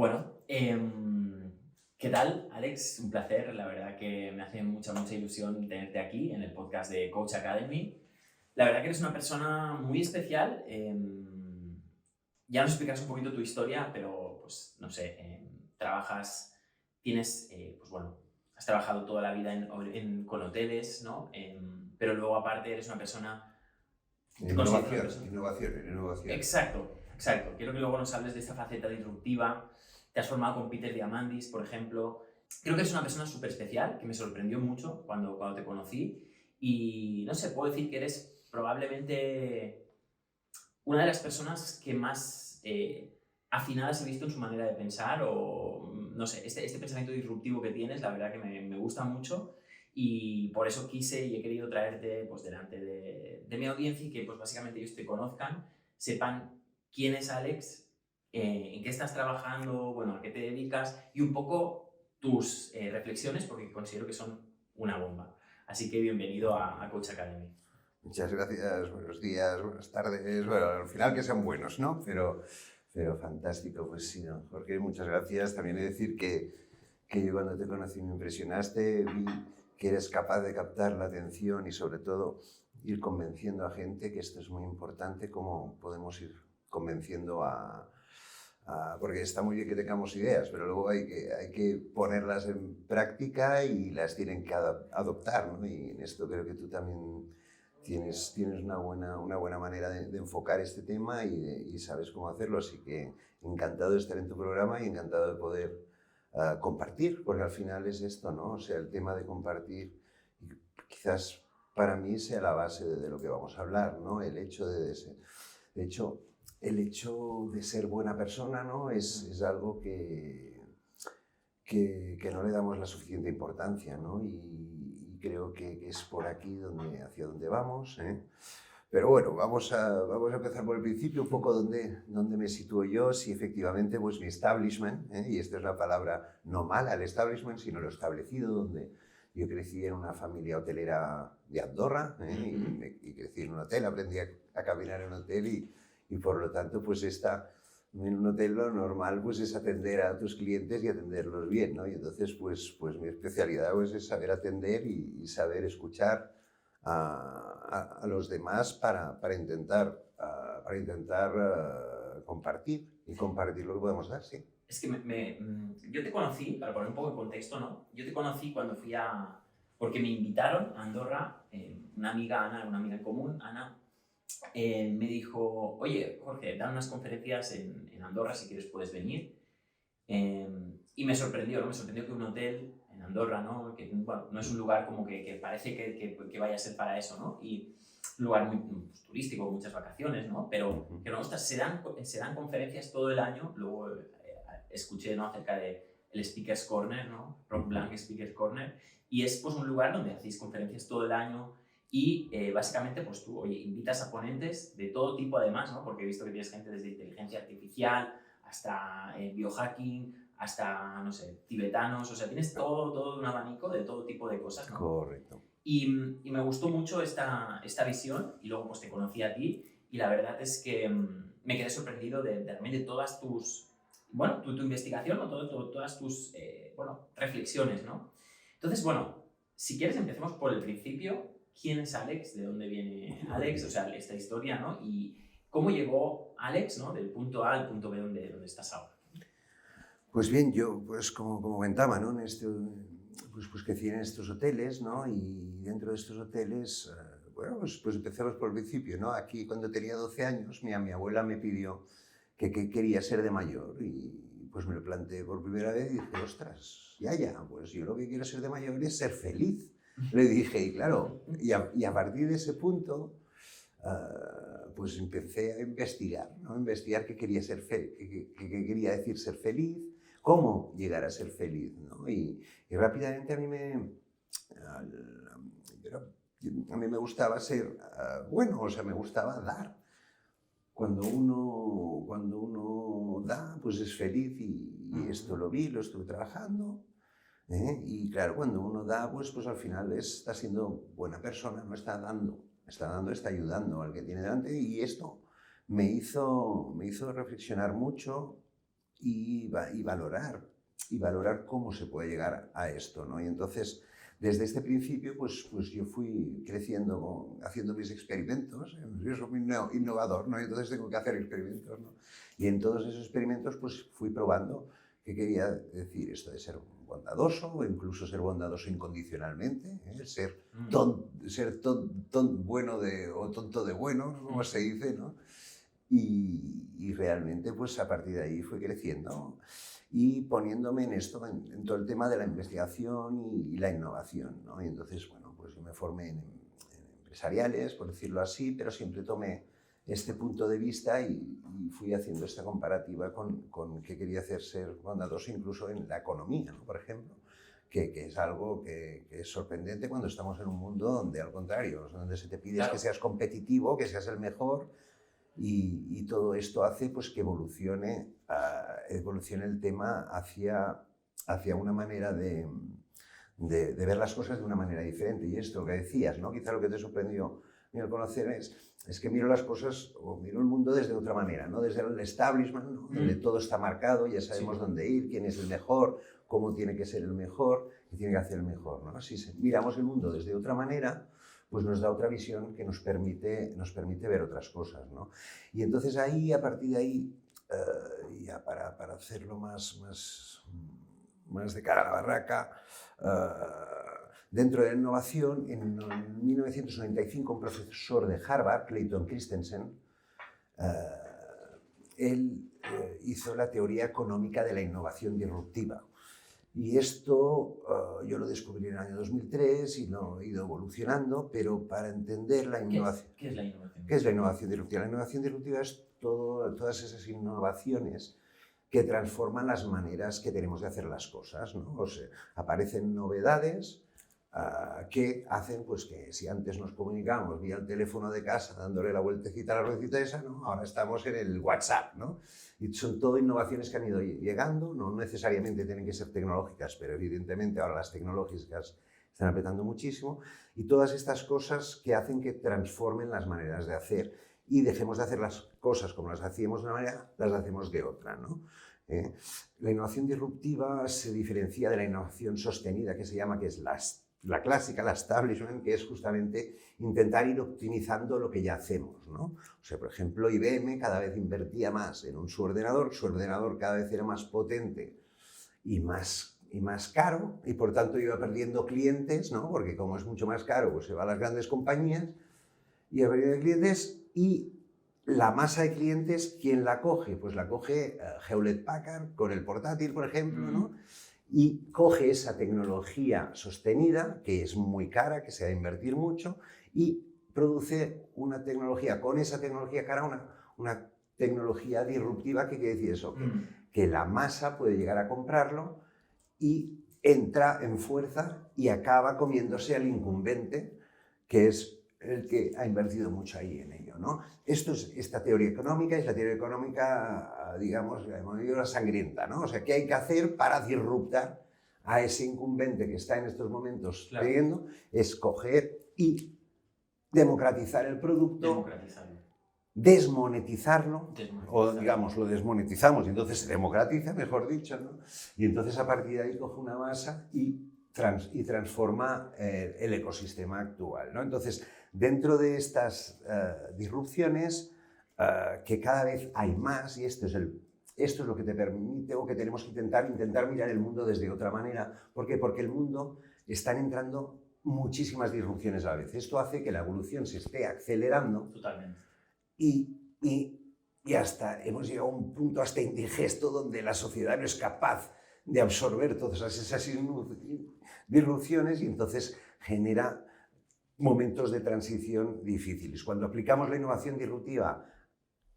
Bueno, ¿qué tal, Alex? Un placer, la verdad que me hace mucha ilusión tenerte aquí en el podcast de Coach Academy. La verdad que eres una persona muy especial. Ya nos explicarás un poquito tu historia, pero pues no sé, pues bueno, has trabajado toda la vida con hoteles, ¿no? Pero luego aparte eres una persona, te consideras una persona. Innovación. Exacto. Quiero que luego nos hables de esta faceta disruptiva. Te has formado con Peter Diamandis, por ejemplo. Creo que eres una persona súper especial, que me sorprendió mucho cuando te conocí. Y no sé, puedo decir que eres probablemente una de las personas que más afinadas he visto en su manera de pensar o, no sé, este pensamiento disruptivo que tienes, la verdad que me gusta mucho y por eso quise y he querido traerte pues, delante de mi audiencia y que pues, básicamente ellos te conozcan, sepan quién es Alex, en qué estás trabajando, bueno, a qué te dedicas y un poco tus reflexiones porque considero que son una bomba. Así que bienvenido a Coach Academy. Muchas gracias, buenos días, buenas tardes. Bueno, al final que sean buenos, ¿no? Pero fantástico, pues sí, ¿no? Jorge, muchas gracias. También he de decir que yo cuando te conocí me impresionaste, vi que eres capaz de captar la atención y sobre todo ir convenciendo a gente, que esto es muy importante, cómo podemos ir convenciendo porque está muy bien que tengamos ideas, pero luego hay que ponerlas en práctica y las tienen que adoptar, ¿no? Y en esto creo que tú también tienes una buena manera de enfocar este tema y sabes cómo hacerlo, así que encantado de estar en tu programa y encantado de poder compartir, porque al final es esto, ¿no? O sea, el tema de compartir quizás para mí sea la base de lo que vamos a hablar, ¿no? El hecho el hecho de ser buena persona, ¿no? Es algo que no le damos la suficiente importancia, ¿no? Y creo que es por aquí hacia donde vamos, ¿eh? Pero bueno, vamos a empezar por el principio, un poco dónde me sitúo yo, si efectivamente pues mi establishment, ¿eh? Y esta es la palabra no mala, el establishment, sino lo establecido, donde yo crecí en una familia hotelera de Andorra, ¿eh? Y crecí en un hotel, aprendí a caminar en un hotel y por lo tanto pues en un hotel lo normal pues es atender a tus clientes y atenderlos bien, ¿no? Y entonces pues mi especialidad pues es saber atender y saber escuchar a los demás para intentar compartir y compartir lo que podemos dar, sí. Es que yo te conocí, para poner un poco en contexto, ¿no? Yo te conocí cuando porque me invitaron a Andorra, una amiga, Ana, una amiga en común, Ana, me dijo, oye, Jorge, dan unas conferencias en Andorra, si quieres puedes venir. Y me sorprendió, ¿no? Me sorprendió que un hotel en Andorra, ¿no? Que, bueno, no es un lugar como que parece que vaya a ser para eso, ¿no? Y un lugar muy pues, turístico, con muchas vacaciones, ¿no? Pero que no, ostras, se dan conferencias todo el año. Luego escuché, ¿no? Acerca de el Speaker's Corner, ¿no? Rock Blanc Speaker's Corner. Y es pues un lugar donde hacéis conferencias todo el año y básicamente pues tú, oye, invitas a ponentes de todo tipo además, ¿no? Porque he visto que tienes gente desde inteligencia artificial hasta biohacking, hasta, no sé, tibetanos, o sea, tienes todo un abanico de todo tipo de cosas, ¿no? Correcto. Y me gustó mucho esta visión y luego pues te conocí a ti y la verdad es que me quedé sorprendido de realmente todas tu investigación o todas tus, reflexiones, ¿no? Entonces, bueno, si quieres empecemos por el principio. ¿Quién es Alex? ¿De dónde viene Alex? O sea, esta historia, ¿no? Y cómo llegó Alex, ¿no? Del punto A al punto B donde estás ahora. Pues bien, yo, pues como comentaba, ¿no? Pues crecí en estos hoteles, ¿no? Y dentro de estos hoteles, bueno, pues empezamos por el principio, ¿no? Aquí, cuando tenía 12 años, mi abuela me pidió que quería ser de mayor y pues me lo planteé por primera vez y dije, ostras, ya, pues yo lo que quiero ser de mayor es ser feliz. Le dije, y claro, y a partir de ese punto, pues empecé a investigar, ¿no? Investigar qué quería qué quería decir ser feliz, cómo llegar a ser feliz, ¿no? Y rápidamente a mí me gustaba ser bueno, o sea, me gustaba dar. Cuando uno da, pues es feliz y esto lo vi, lo estuve trabajando. Y claro, cuando uno da, pues al final está siendo buena persona, no está dando, está ayudando al que tiene delante y esto me hizo reflexionar mucho y valorar cómo se puede llegar a esto, ¿no? Y entonces, desde este principio, pues yo fui creciendo, haciendo mis experimentos. Yo soy muy innovador, ¿no? Y entonces tengo que hacer experimentos, ¿no? Y en todos esos experimentos, pues fui probando qué quería decir esto de ser bondadoso, o incluso ser bondadoso incondicionalmente, ¿eh? Ser bueno o tonto de bueno, como se dice, ¿no? Y realmente, pues a partir de ahí fue creciendo y poniéndome en esto, en todo el tema de la investigación y la innovación, ¿no? Y entonces, bueno, pues yo me formé en empresariales, por decirlo así, pero siempre tomé este punto de vista y fui haciendo esta comparativa con qué quería hacer ser bondadoso incluso en la economía, ¿no? Por ejemplo, que es algo que es sorprendente cuando estamos en un mundo donde, al contrario, donde se te pide Claro. que seas competitivo, que seas el mejor, y todo esto hace pues, que evolucione el tema hacia una manera de ver las cosas de una manera diferente. Y esto que decías, ¿no? Quizá lo que te sorprendió al conocer es que miro las cosas o miro el mundo desde otra manera, ¿no? Desde el establishment, ¿no? Donde todo está marcado, ya sabemos dónde ir, quién es el mejor, cómo tiene que ser el mejor y tiene que hacer el mejor, ¿no? Si miramos el mundo desde otra manera, pues nos da otra visión que nos permite ver otras cosas, ¿no? Y entonces ahí, a partir de ahí, ya para hacerlo más de cara a la barraca, dentro de la innovación, en 1995, un profesor de Harvard, Clayton Christensen, él hizo la teoría económica de la innovación disruptiva. Y esto yo lo descubrí en el año 2003 y lo he ido evolucionando, pero para entender la innovación... ¿Qué es la innovación? ¿Qué es la innovación disruptiva? La innovación disruptiva es todas esas innovaciones que transforman las maneras que tenemos de hacer las cosas, ¿no? O sea, aparecen novedades que hacen pues, que si antes nos comunicábamos vía el teléfono de casa dándole la vueltecita a la ruedecita esa, ¿no? Ahora estamos en el WhatsApp, ¿no? Y son todo innovaciones que han ido llegando, no necesariamente tienen que ser tecnológicas, pero evidentemente ahora las tecnológicas están apretando muchísimo, y todas estas cosas que hacen que transformen las maneras de hacer y dejemos de hacer las cosas como las hacíamos de una manera, las hacemos de otra, ¿no? La innovación disruptiva se diferencia de la innovación sostenida, que se llama, que es la clásica, la establishment, que es justamente intentar ir optimizando lo que ya hacemos, ¿no? O sea, por ejemplo, IBM cada vez invertía más en su ordenador cada vez era más potente y más caro, y por tanto iba perdiendo clientes, ¿no? Porque como es mucho más caro, pues se va a las grandes compañías y a perdiendo clientes. Y la masa de clientes, ¿quién la coge? Pues la coge Hewlett Packard con el portátil, por ejemplo, ¿no? Y coge esa tecnología sostenida, que es muy cara, que se va a invertir mucho, y produce una tecnología, con esa tecnología cara, una tecnología disruptiva. ¿Qué quiere decir eso? Que la masa puede llegar a comprarlo y entra en fuerza y acaba comiéndose al incumbente, que es el que ha invertido mucho ahí en ello, ¿no? Esta teoría económica es la teoría económica, digamos, la sangrienta, ¿no? O sea, ¿qué hay que hacer para disruptar a ese incumbente que está en estos momentos teniendo? Es coger y democratizar el producto, desmonetizarlo, o digamos, lo desmonetizamos y entonces se democratiza, mejor dicho, ¿no? Y entonces a partir de ahí coge una masa y transforma el ecosistema actual, ¿no? Entonces, dentro de estas disrupciones, que cada vez hay más, y esto es lo que te permite, o que tenemos que intentar mirar el mundo desde otra manera. ¿Por qué? Porque el mundo están entrando muchísimas disrupciones a la vez. Esto hace que la evolución se esté acelerando. Totalmente. Y hasta hemos llegado a un punto hasta indigesto donde la sociedad no es capaz de absorber todas esas disrupciones y entonces genera momentos de transición difíciles. Cuando aplicamos la innovación disruptiva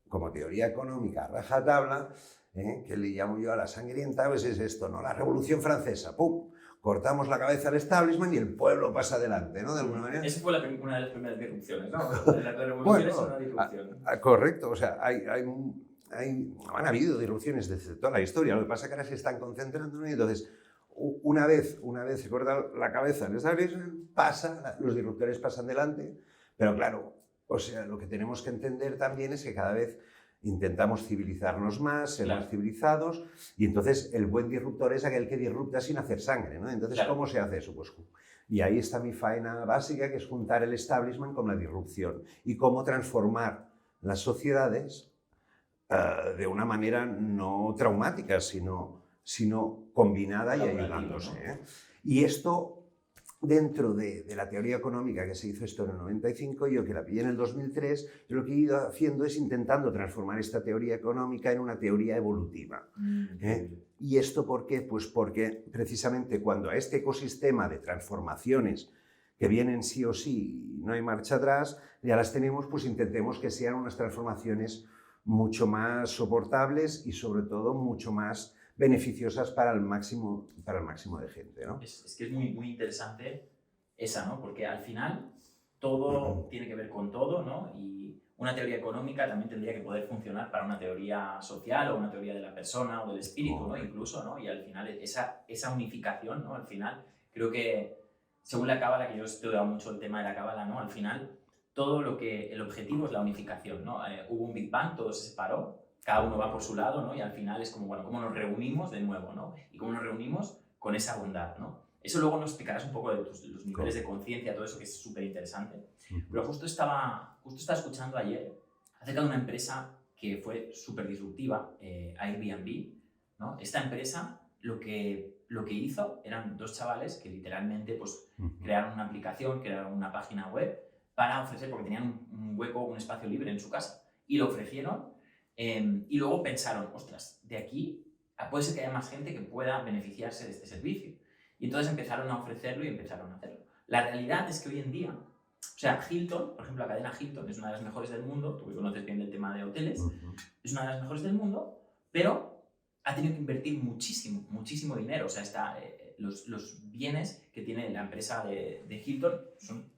como teoría económica a rajatabla, que le llamo yo a la sangrienta, pues es esto, ¿no? La Revolución Francesa, ¡pum! Cortamos la cabeza al establishment y el pueblo pasa adelante, ¿no? De alguna manera. Esa fue una de las primeras disrupciones, ¿no? La revolución es una disrupción. Correcto, o sea, han habido disrupciones desde toda la historia, lo que pasa es que ahora se están concentrando, ¿no? Y entonces, una vez se corta la cabeza al establishment, los disruptores pasan delante, pero claro, o sea, lo que tenemos que entender también es que cada vez intentamos civilizarnos más, ser Claro. más civilizados, y entonces el buen disruptor es aquel que disrupta sin hacer sangre, ¿no? Entonces, Claro. ¿cómo se hace eso? Pues, y ahí está mi faena básica, que es juntar el establishment con la disrupción y cómo transformar las sociedades de una manera no traumática, sino combinada y Colaborativa, ayudándose, ¿no? ¿eh? Y esto, dentro de la teoría económica que se hizo esto en el 95, yo que la pillé en el 2003, yo lo que he ido haciendo es intentando transformar esta teoría económica en una teoría evolutiva. ¿Y esto por qué? Pues porque precisamente cuando a este ecosistema de transformaciones que vienen sí o sí y no hay marcha atrás, ya las tenemos, pues intentemos que sean unas transformaciones mucho más soportables y sobre todo mucho más beneficiosas para el máximo de gente, ¿no? Es que es muy, muy interesante esa, ¿no? Porque al final todo tiene que ver con todo, ¿no? Y una teoría económica también tendría que poder funcionar para una teoría social o una teoría de la persona o del espíritu, ¿no? Incluso, ¿no? Y al final esa unificación, ¿no? Al final creo que, según la cábala, que yo he estudiado mucho el tema de la cábala, ¿no? Al final todo el objetivo es la unificación, ¿no? Hubo un Big Bang, todo se separó, cada uno va por su lado, ¿no? Y al final es como, bueno, ¿cómo nos reunimos de nuevo, ¿no? Y cómo nos reunimos con esa bondad, ¿no? Eso luego nos explicarás un poco de los niveles de conciencia, todo eso que es súper interesante. Pero justo estaba escuchando ayer acerca de una empresa que fue súper disruptiva, Airbnb, ¿no? Esta empresa lo que hizo eran dos chavales que literalmente pues, crearon una aplicación, crearon una página web para ofrecer, porque tenían un hueco, un espacio libre en su casa, y lo ofrecieron, y luego pensaron, ostras, de aquí puede ser que haya más gente que pueda beneficiarse de este servicio. Y entonces empezaron a ofrecerlo y empezaron a hacerlo. La realidad es que hoy en día, o sea, Hilton, por ejemplo, la cadena Hilton es una de las mejores del mundo, tú que conoces bien el tema de hoteles, es una de las mejores del mundo, pero ha tenido que invertir muchísimo, muchísimo dinero. O sea, los bienes que tiene la empresa de Hilton son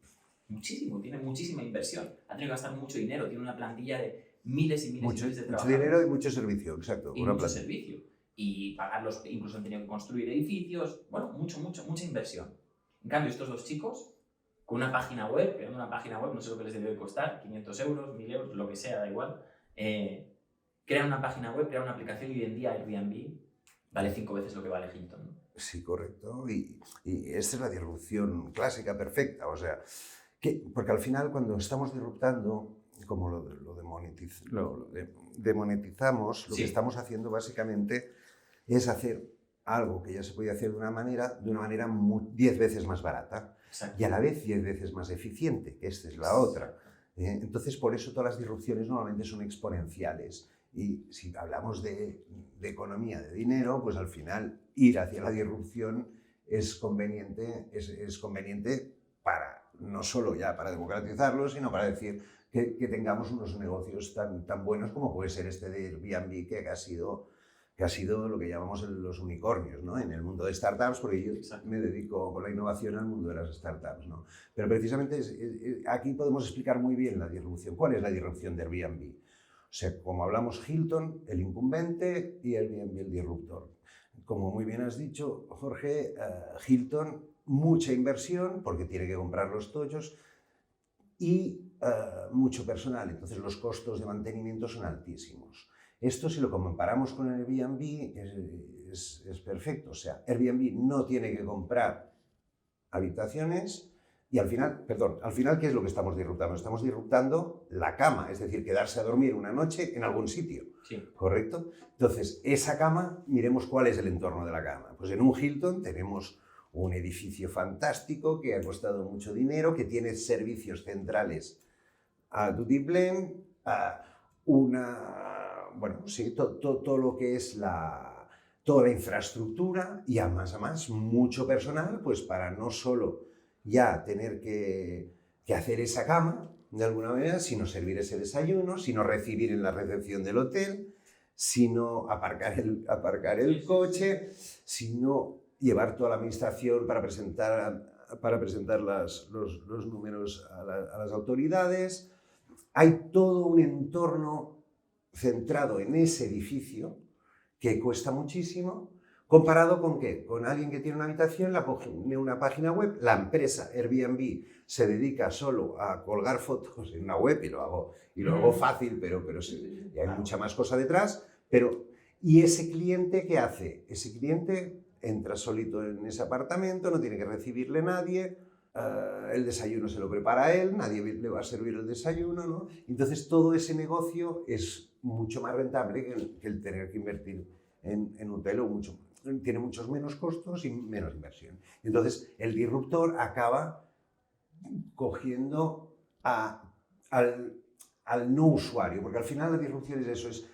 muchísimo, tiene muchísima inversión. Ha tenido que gastar mucho dinero, tiene una plantilla de miles y miles, y miles de trabajadores. Mucho dinero y mucho servicio, exacto. Y mucho servicio. Y pagarlos, incluso han tenido que construir edificios, bueno, mucha inversión. En cambio, estos dos chicos, con una página web, creando una página web, no sé lo que les debe costar, 500 euros, 1000 euros, lo que sea, da igual, crean una página web, crean una aplicación y hoy en día Airbnb vale 5 veces lo que vale Hilton, ¿no? Sí, correcto. Y esta es la disrupción clásica, perfecta. O sea, porque al final cuando estamos disruptando, como lo demonetizamos, lo Sí. que estamos haciendo básicamente es hacer algo que ya se podía hacer de una manera 10 veces más barata. Exacto. Y a la vez 10 veces más eficiente, que esta es la otra. Entonces, por eso todas las disrupciones normalmente son exponenciales. Y si hablamos de economía, de dinero, pues al final ir hacia la disrupción es conveniente para, no solo ya para democratizarlo, sino para decir que tengamos unos negocios tan buenos como puede ser este de Airbnb, que ha sido lo que llamamos los unicornios, ¿no? En el mundo de startups, porque yo me dedico con la innovación al mundo de las startups, ¿no? Pero precisamente aquí podemos explicar muy bien la disrupción. ¿Cuál es la disrupción de Airbnb? O sea, como hablamos, Hilton, el incumbente, y Airbnb, el disruptor. Como muy bien has dicho, Jorge, Hilton, mucha inversión, porque tiene que comprar los tollos, y mucho personal. Entonces los costos de mantenimiento son altísimos. Esto, si lo comparamos con Airbnb, es perfecto. O sea, Airbnb no tiene que comprar habitaciones y al final, ¿qué es lo que estamos disruptando? Estamos disruptando la cama, es decir, quedarse a dormir una noche en algún sitio. Sí. ¿Correcto? Entonces, esa cama, miremos cuál es el entorno de la cama. Pues en un Hilton tenemos un edificio fantástico que ha costado mucho dinero, que tiene servicios centrales a tutiplén, todo lo que es toda la infraestructura y a más mucho personal, pues para no solo ya tener que hacer esa cama de alguna manera, sino servir ese desayuno, sino recibir en la recepción del hotel, sino aparcar el coche, sino llevar toda la administración para presentar los números a las autoridades. Hay todo un entorno centrado en ese edificio que cuesta muchísimo, ¿Comparado con qué? Con alguien que tiene una habitación, pone una página web, la empresa Airbnb se dedica solo a colgar fotos en una web y lo hago fácil, pero sí, y hay mucha más cosa detrás. ¿Y ese cliente qué hace? Ese cliente entra solito en ese apartamento, no tiene que recibirle nadie, el desayuno se lo prepara él, nadie le va a servir el desayuno, ¿no? Entonces todo ese negocio es mucho más rentable que el tener que invertir en un hotel, tiene muchos menos costos y menos inversión. Entonces el disruptor acaba cogiendo al no usuario, porque al final la disrupción es eso,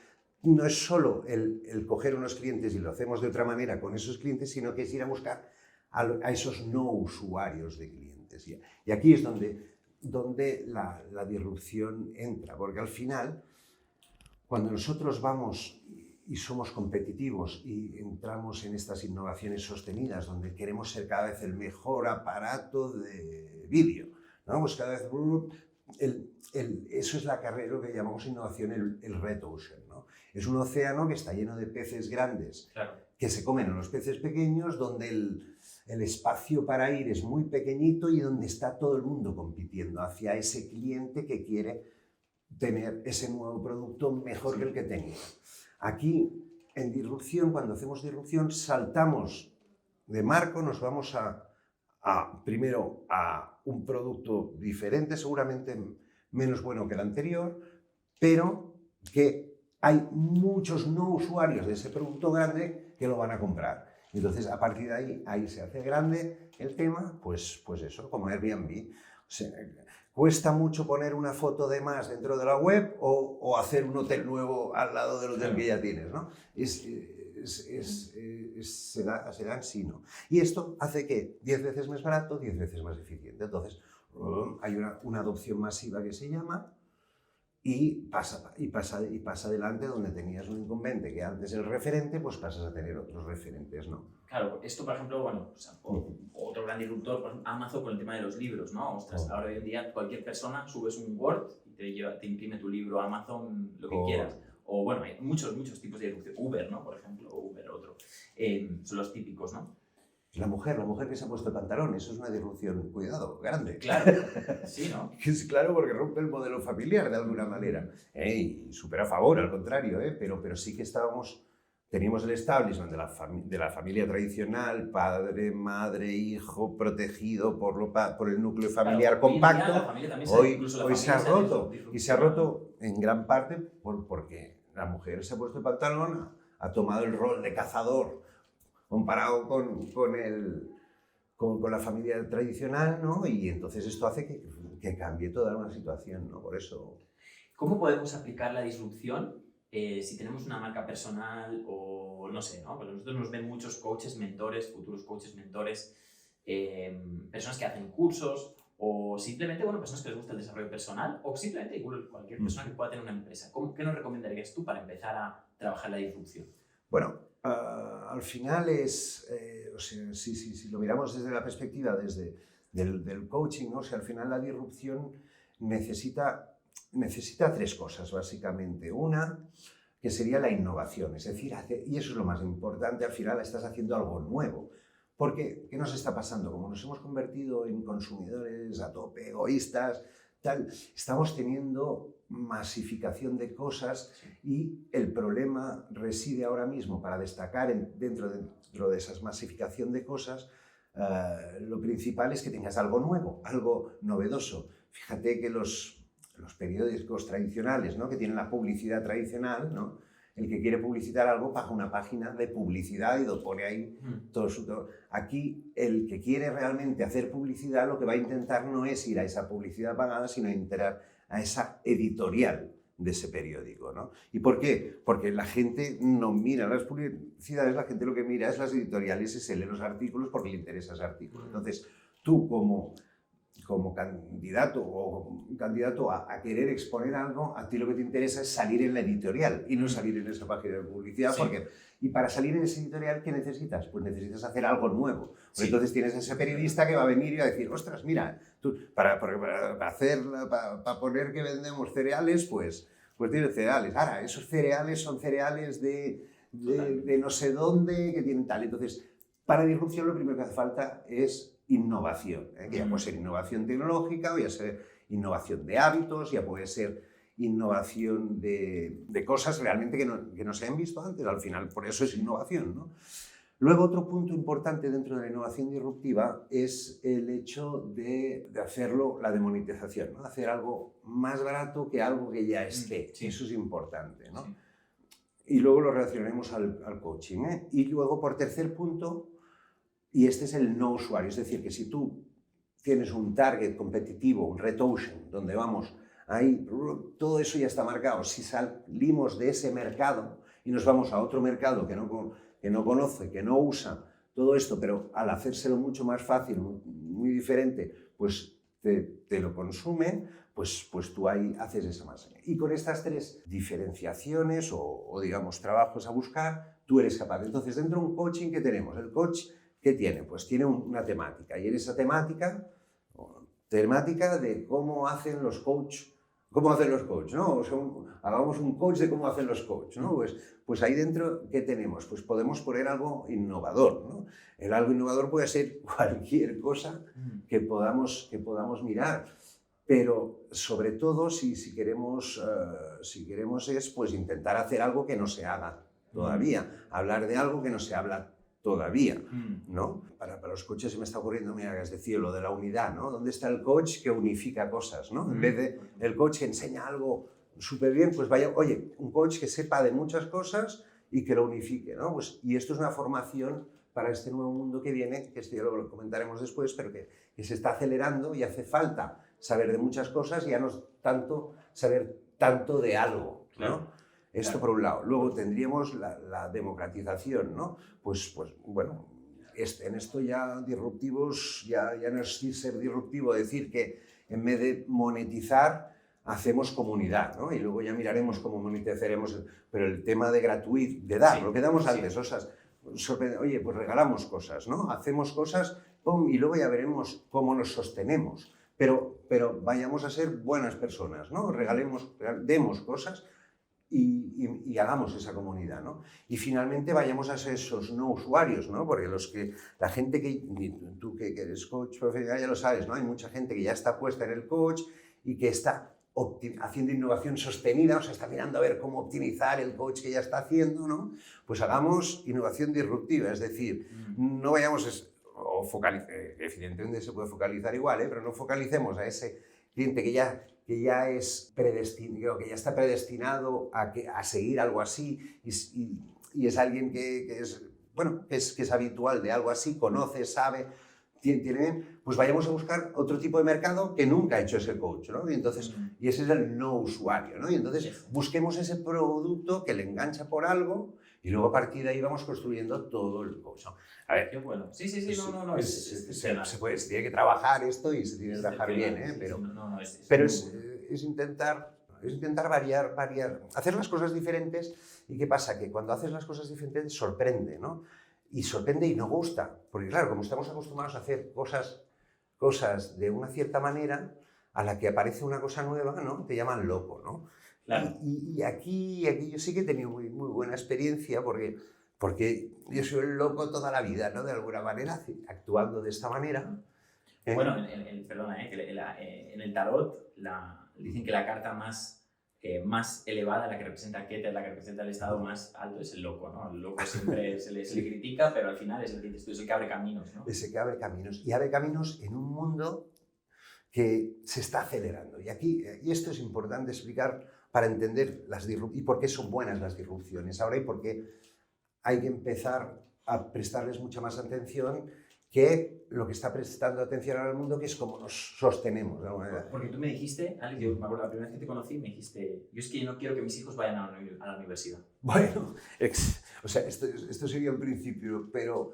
no es solo el coger unos clientes y lo hacemos de otra manera con esos clientes, sino que es ir a buscar a esos no usuarios de clientes. Y aquí es donde la disrupción entra, porque al final, cuando nosotros vamos y somos competitivos y entramos en estas innovaciones sostenidas, donde queremos ser cada vez el mejor aparato de vídeo, ¿no? Pues cada vez... eso es la carrera, lo que llamamos innovación, el red ocean, ¿no? Es un océano que está lleno de peces grandes, claro, que se comen a los peces pequeños, donde el espacio para ir es muy pequeñito y donde está todo el mundo compitiendo hacia ese cliente que quiere tener ese nuevo producto mejor que el que tenía. Aquí, en disrupción, cuando hacemos disrupción, saltamos de marco, nos vamos primero a un producto diferente, seguramente menos bueno que el anterior, pero que hay muchos no usuarios de ese producto grande que lo van a comprar. Entonces, a partir de ahí se hace grande el tema, pues eso, como Airbnb. O sea, ¿cuesta mucho poner una foto de más dentro de la web o hacer un hotel nuevo al lado del hotel que ya tienes, ¿no? Se dan sí, no. Y esto hace que 10 veces más barato, 10 veces más eficiente. Entonces, hay una adopción masiva que se llama y pasa adelante donde tenías un incumbente que antes el referente, pues pasas a tener otros referentes, ¿no? Claro, esto por ejemplo, bueno, o sea, otro gran disruptor, por ejemplo, Amazon con el tema de los libros, ¿no? Ostras, ahora hoy en día cualquier persona subes un Word y te imprime tu libro a Amazon, lo que quieras. O bueno, hay muchos tipos de disrupción. Uber, ¿no? Por ejemplo, Uber, otro. Son los típicos, ¿no? La mujer que se ha puesto el pantalón, eso es una disrupción, cuidado, grande. Claro, sí, ¿no? Es claro, porque rompe el modelo familiar de alguna manera. Y súper a favor, al contrario, pero sí que teníamos el establishment de la familia tradicional, padre, madre, hijo, protegido por el núcleo familiar compacto. Hoy se ha roto, y se ha roto en gran parte porque la mujer se ha puesto el pantalón, ha tomado el rol de cazador, comparado con la familia tradicional, ¿no? Y entonces esto hace que cambie toda una situación, ¿no? Por eso... ¿Cómo podemos aplicar la disrupción si tenemos una marca personal o no sé, ¿no? Porque nosotros nos ven muchos coaches, mentores, futuros coaches, mentores, personas que hacen cursos o simplemente, bueno, personas que les gusta el desarrollo personal o simplemente cualquier persona que pueda tener una empresa. ¿Qué nos recomendarías tú para empezar a trabajar la disrupción? Bueno, al final o sea, si lo miramos desde la perspectiva del coaching, ¿no? O sea, al final la disrupción necesita 3 cosas, básicamente. Una, que sería la innovación, es decir, y eso es lo más importante, al final estás haciendo algo nuevo. Porque, ¿qué nos está pasando? Como nos hemos convertido en consumidores a tope, egoístas, estamos teniendo masificación de cosas y el problema reside ahora mismo para destacar dentro de esa masificación de cosas. Lo principal es que tengas algo nuevo, algo novedoso. Fíjate que los periódicos tradicionales, ¿no? Que tienen la publicidad tradicional, ¿no? El que quiere publicitar algo paga una página de publicidad y lo pone ahí todo. Aquí, el que quiere realmente hacer publicidad, lo que va a intentar no es ir a esa publicidad pagada, sino entrar a esa editorial de ese periódico, ¿no? ¿Y por qué? Porque la gente no mira las publicidades, la gente lo que mira es las editoriales y se lee los artículos porque le interesa ese artículo. Entonces, tú como candidato a querer exponer algo, a ti lo que te interesa es salir en la editorial y no salir en esa página de publicidad. Sí. Y para salir en esa editorial, ¿qué necesitas? Pues necesitas hacer algo nuevo. Sí. Entonces tienes a ese periodista que va a venir y va a decir, ostras, mira, tú, para poner que vendemos cereales, pues tienes cereales. Ahora, esos cereales son cereales de de no sé dónde, que tienen tal. Entonces, para disrupción lo primero que hace falta es innovación, que ya puede ser innovación tecnológica, o ya ser innovación de hábitos, ya puede ser innovación de cosas realmente que no se han visto antes. Al final, por eso es innovación, ¿no? Luego, otro punto importante dentro de la innovación disruptiva es el hecho de hacerlo, la demonetización, ¿no? Hacer algo más barato que algo que ya esté. Sí. Eso es importante, ¿no? Sí. Y luego lo relacionaremos al coaching, ¿eh? Y luego, por tercer punto, y este es el no usuario, es decir, que si tú tienes un target competitivo, un red ocean, donde vamos, ahí todo eso ya está marcado. Si salimos de ese mercado y nos vamos a otro mercado que no conoce, que no usa todo esto, pero al hacérselo mucho más fácil, muy diferente, pues te lo consumen, pues tú ahí haces esa masa. Y con estas tres diferenciaciones o digamos trabajos a buscar, tú eres capaz. Entonces, dentro de un coaching, ¿qué tenemos? El coach, ¿qué tiene? Pues tiene una temática, y en esa temática de cómo hacen los coaches, ¿no? O sea, hagamos un coach de cómo hacen los coaches, ¿no? Pues ahí dentro, ¿qué tenemos? Pues podemos poner algo innovador, ¿no? El algo innovador puede ser cualquier cosa que podamos mirar, pero sobre todo si queremos es pues intentar hacer algo que no se haga todavía, hablar de algo que no se habla todavía, ¿no? Para los coaches se me está ocurriendo, mira, es decir, lo de la unidad, ¿no? ¿Dónde está el coach que unifica cosas, ¿no? En vez de el coach que enseña algo súper bien, pues vaya, oye, un coach que sepa de muchas cosas y que lo unifique, ¿no? Pues, y esto es una formación para este nuevo mundo que viene, que esto ya lo comentaremos después, pero que se está acelerando y hace falta saber de muchas cosas, ya no es tanto saber tanto de algo, ¿no? Claro. Esto por un lado. Luego tendríamos la democratización, ¿no? Pues bueno, en esto ya disruptivos, ya no es ser disruptivo decir que en vez de monetizar, hacemos comunidad, ¿no? Y luego ya miraremos cómo monetizaremos, pero el tema de gratuito, de dar, sí, lo que damos antes, o sea, oye, pues regalamos cosas, ¿no? Hacemos cosas, ¡pum! Y luego ya veremos cómo nos sostenemos, pero vayamos a ser buenas personas, ¿no? Demos cosas y hagamos esa comunidad, ¿no? Y finalmente vayamos a ser esos no usuarios, ¿no? Porque la gente tú que eres coach profesional ya lo sabes, ¿no? Hay mucha gente que ya está puesta en el coach y que está haciendo innovación sostenida, o sea, está mirando a ver cómo optimizar el coach que ya está haciendo, ¿no? Pues hagamos innovación disruptiva, es decir, no vayamos evidentemente se puede focalizar igual, pero no focalicemos a ese cliente que ya está predestinado a seguir algo así y es alguien que es habitual de algo así, conoce, sabe, tiene, pues vayamos a buscar otro tipo de mercado que nunca ha hecho ese coach, ¿no? Y entonces, y ese es el no usuario, ¿no? Y entonces busquemos ese producto que le engancha por algo y luego a partir de ahí vamos construyendo todo el coach, ¿no? A ver, qué bueno. Sí, se tiene que trabajar esto y se tiene que trabajar bien, ¿eh? Pero es intentar variar, hacer las cosas diferentes. ¿Y qué pasa? Que cuando haces las cosas diferentes sorprende, ¿no? Y sorprende y no gusta, porque claro, como estamos acostumbrados a hacer cosas de una cierta manera, a la que aparece una cosa nueva, ¿no? Te llaman loco, ¿no? Claro. Y aquí yo sí que he tenido muy, muy buena experiencia porque yo soy el loco toda la vida, ¿no? De alguna manera, actuando de esta manera. Bueno, en el tarot dicen que la carta más elevada, la que representa Keter, la que representa el estado más alto, es el loco, ¿no? El loco siempre se le critica, pero al final es el que abre caminos, ¿no? Ese que abre caminos. Y abre caminos en un mundo que se está acelerando. Y esto es importante explicar para entender y por qué son buenas las disrupciones ahora y por qué hay que empezar a prestarles mucha más atención que lo que está prestando atención ahora al mundo, que es cómo nos sostenemos de alguna manera. Porque tú me dijiste, Alex, yo me acuerdo la primera vez que te conocí, me dijiste, yo es que no quiero que mis hijos vayan a la universidad. Bueno, o sea, esto sería un principio, pero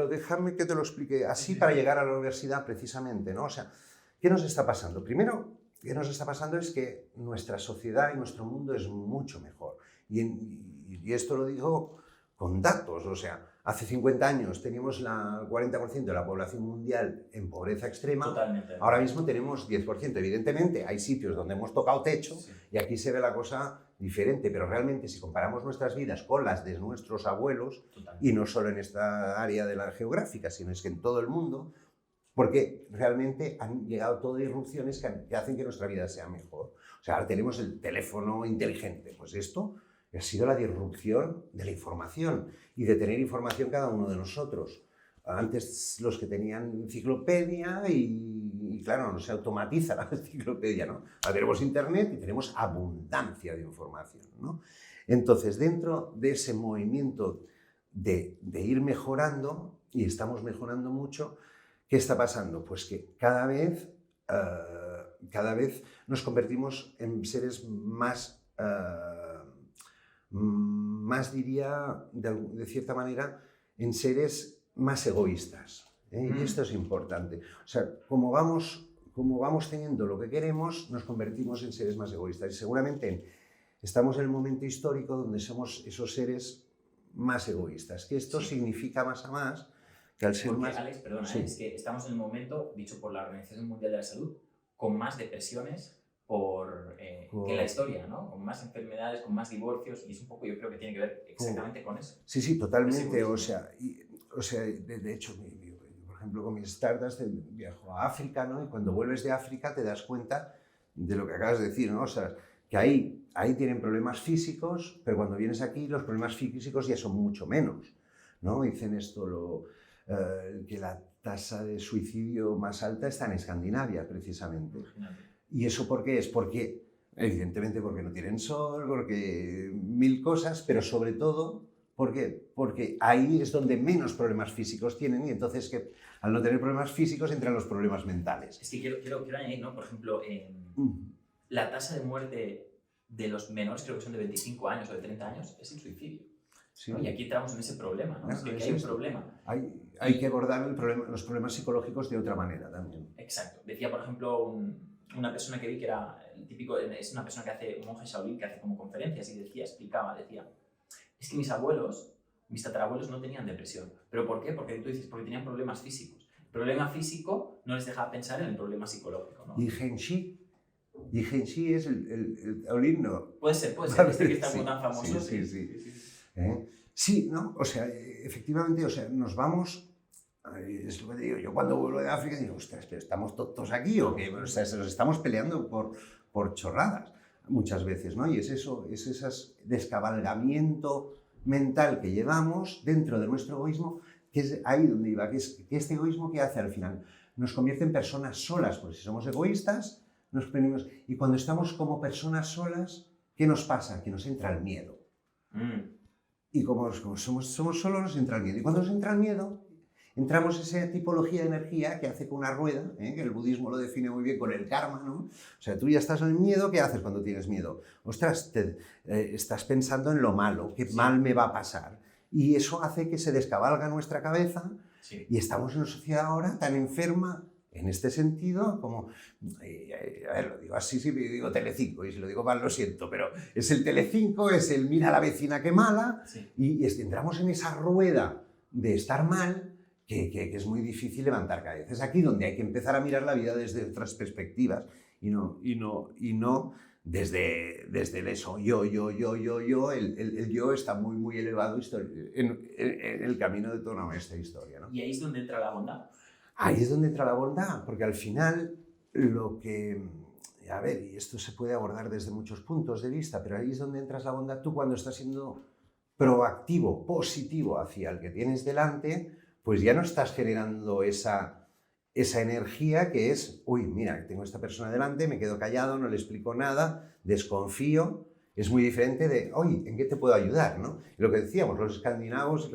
déjame que te lo explique así para llegar a la universidad precisamente, ¿no? O sea, ¿qué nos está pasando? Primero, ¿qué nos está pasando? Es que nuestra sociedad y nuestro mundo es mucho mejor. Y esto lo digo con datos, o sea, hace 50 años teníamos el 40% de la población mundial en pobreza extrema. Totalmente. Ahora mismo tenemos 10%. Evidentemente, hay sitios donde hemos tocado techo, sí, y aquí se ve la cosa diferente, pero realmente si comparamos nuestras vidas con las de nuestros abuelos, Totalmente. y no solo en esta área de la geográfica, sino es que en todo el mundo, porque realmente han llegado todas irrupciones que hacen que nuestra vida sea mejor. O sea, ahora tenemos el teléfono inteligente, pues esto ha sido la disrupción de la información y de tener información cada uno de nosotros. Antes los que tenían enciclopedia y claro, no se automatiza la enciclopedia, ¿no? Ahora tenemos internet y tenemos abundancia de información, ¿no? Entonces, dentro de ese movimiento de ir mejorando, y estamos mejorando mucho, ¿qué está pasando? Pues que cada vez nos convertimos en seres más, diría, de cierta manera, en seres más egoístas. Y esto es importante. O sea, como vamos teniendo lo que queremos, nos convertimos en seres más egoístas. Y seguramente estamos en el momento histórico donde somos esos seres más egoístas. Que esto significa más a más que al ser Porque, más... Alex, perdona, es que estamos en el momento, dicho por la Organización Mundial de la Salud, con más depresiones que la historia, ¿no? Con más enfermedades, con más divorcios, y es un poco, yo creo que tiene que ver exactamente con eso. Sí, totalmente. O sea, de hecho, por ejemplo, con mis startups viajo a África, ¿no? Y cuando vuelves de África te das cuenta de lo que acabas de decir, ¿no? O sea, que ahí tienen problemas físicos, pero cuando vienes aquí los problemas físicos ya son mucho menos, ¿no? Dicen esto, que la tasa de suicidio más alta está en Escandinavia, precisamente. ¿Y eso por qué es? Porque, evidentemente, porque no tienen sol, porque mil cosas, pero sobre todo, ¿por qué? Porque ahí es donde menos problemas físicos tienen y entonces que al no tener problemas físicos entran los problemas mentales. Es que quiero añadir, ¿no? Por ejemplo, la tasa de muerte de los menores, creo que son de 25 años o de 30 años, es el suicidio. Sí. ¿No? Y aquí entramos en ese problema, ¿no? Que hay un problema. Hay que abordar los problemas psicológicos de otra manera también. Exacto. Decía, por ejemplo, una persona que vi que era el típico, es una persona que hace, un monje Shaolin que hace como conferencias y decía, es que mis abuelos, mis tatarabuelos no tenían depresión. ¿Pero por qué? Porque tú dices, porque tenían problemas físicos. El problema físico no les dejaba pensar en el problema psicológico, ¿no? Y Genshi es el Shaolin, ¿no? Puede ser, este que está como tan famoso. Sí, ¿no? O sea, efectivamente, o sea, nos vamos... Es lo que digo, yo cuando vuelvo de África digo, ostras, pero ¿estamos todos aquí o qué? O sea, nos estamos peleando por chorradas muchas veces, ¿no? Y es eso, es ese descabalgamiento mental que llevamos dentro de nuestro egoísmo, que es ahí donde iba, que este egoísmo que hace al final nos convierte en personas solas, porque si somos egoístas, nos ponemos... Y cuando estamos como personas solas, ¿qué nos pasa? Que nos entra el miedo. Y como somos solos, nos entra el miedo. Y cuando nos entra el miedo, entramos en esa tipología de energía que hace con una rueda, que el budismo lo define muy bien con el karma, ¿no? O sea, tú ya estás en el miedo, ¿qué haces cuando tienes miedo? Ostras, estás pensando en lo malo, qué mal me va a pasar. Y eso hace que se descabalga nuestra cabeza y estamos en una sociedad ahora tan enferma en este sentido como, a ver, lo digo así, si digo Telecinco, y si lo digo mal lo siento, pero es el Telecinco, es el mira a la vecina que mala, y entramos en esa rueda de estar mal, que es muy difícil levantar cabeza. Es aquí donde hay que empezar a mirar la vida desde otras perspectivas y no desde el eso, yo, el yo está muy elevado en el camino de toda nuestra historia, ¿no? Y ahí es donde entra la bondad. Ahí es donde entra la bondad, porque al final lo que... A ver, y esto se puede abordar desde muchos puntos de vista, pero ahí es donde entras la bondad tú cuando estás siendo proactivo, positivo hacia el que tienes delante, pues ya no estás generando esa energía que es, uy, mira, tengo a esta persona delante, me quedo callado, no le explico nada, desconfío. Es muy diferente de, oye, ¿en qué te puedo ayudar? ¿No? Y lo que decíamos, los escandinavos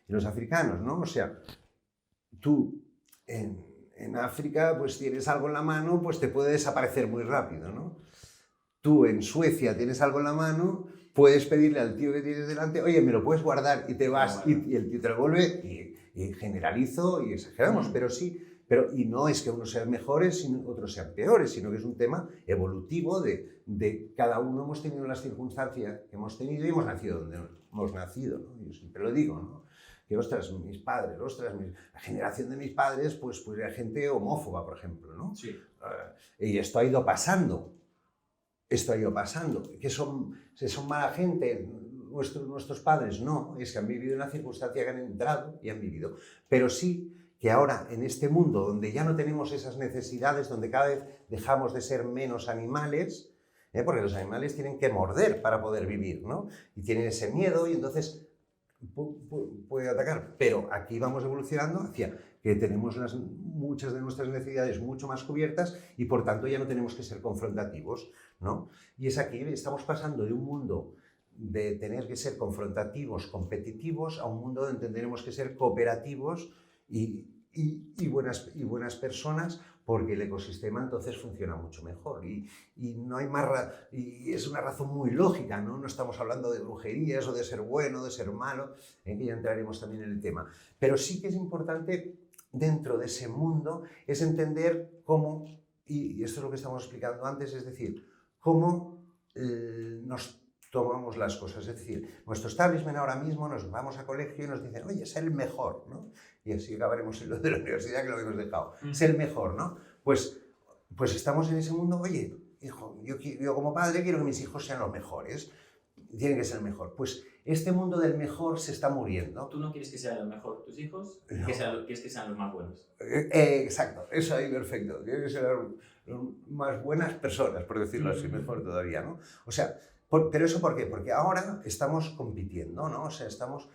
y los africanos, ¿no? O sea, tú en África pues tienes algo en la mano, pues te puede desaparecer muy rápido, ¿no? Tú en Suecia tienes algo en la mano, puedes pedirle al tío que tienes delante, oye, me lo puedes guardar y te vas y el tío te lo vuelve y generalizo y exageramos, pero sí, y no es que unos sean mejores y otros sean peores, sino que es un tema evolutivo de cada uno hemos tenido las circunstancias que hemos tenido y hemos nacido donde hemos nacido, ¿no? Yo siempre lo digo, ¿no? Que, ostras, mis padres, la generación de mis padres, pues era gente homófoba, por ejemplo, ¿no? Sí. Y esto ha ido pasando. esto ha ido pasando. ¿Que son mala gente nuestros padres? No, es que han vivido en la circunstancia que han entrado y han vivido. Pero sí que ahora, en este mundo donde ya no tenemos esas necesidades, donde cada vez dejamos de ser menos animales, porque los animales tienen que morder para poder vivir, ¿no? Y tienen ese miedo y entonces puede atacar. Pero aquí vamos evolucionando hacia que tenemos muchas de nuestras necesidades mucho más cubiertas y por tanto ya no tenemos que ser confrontativos, ¿no? Y es aquí, estamos pasando de un mundo de tener que ser confrontativos, competitivos, a un mundo donde tendremos que ser cooperativos y buenas personas, porque el ecosistema entonces funciona mucho mejor y no hay más y es una razón muy lógica, ¿no? No estamos hablando de brujerías o de ser bueno, de ser malo, que ya entraremos también en el tema. Pero sí que es importante dentro de ese mundo es entender cómo, y esto es lo que estamos explicando antes, es decir, cómo nos tomamos las cosas. Es decir, nuestro establishment ahora mismo nos vamos a colegio y nos dicen, oye, ser el mejor, ¿no? Y así acabaremos en lo de la universidad que lo hemos dejado. Ser el mejor, ¿no? Pues estamos en ese mundo, oye, hijo, yo como padre quiero que mis hijos sean los mejores. Tienen que ser el mejor. Pues este mundo del mejor se está muriendo. ¿Tú no quieres que sean los mejor tus hijos? No. ¿Quieres que sean los más buenos? Exacto, eso ahí perfecto. Quiero que sean las más buenas personas, por decirlo así, mejor todavía, ¿no? O sea, pero ¿eso por qué? Porque ahora estamos compitiendo, ¿no? O sea, estamos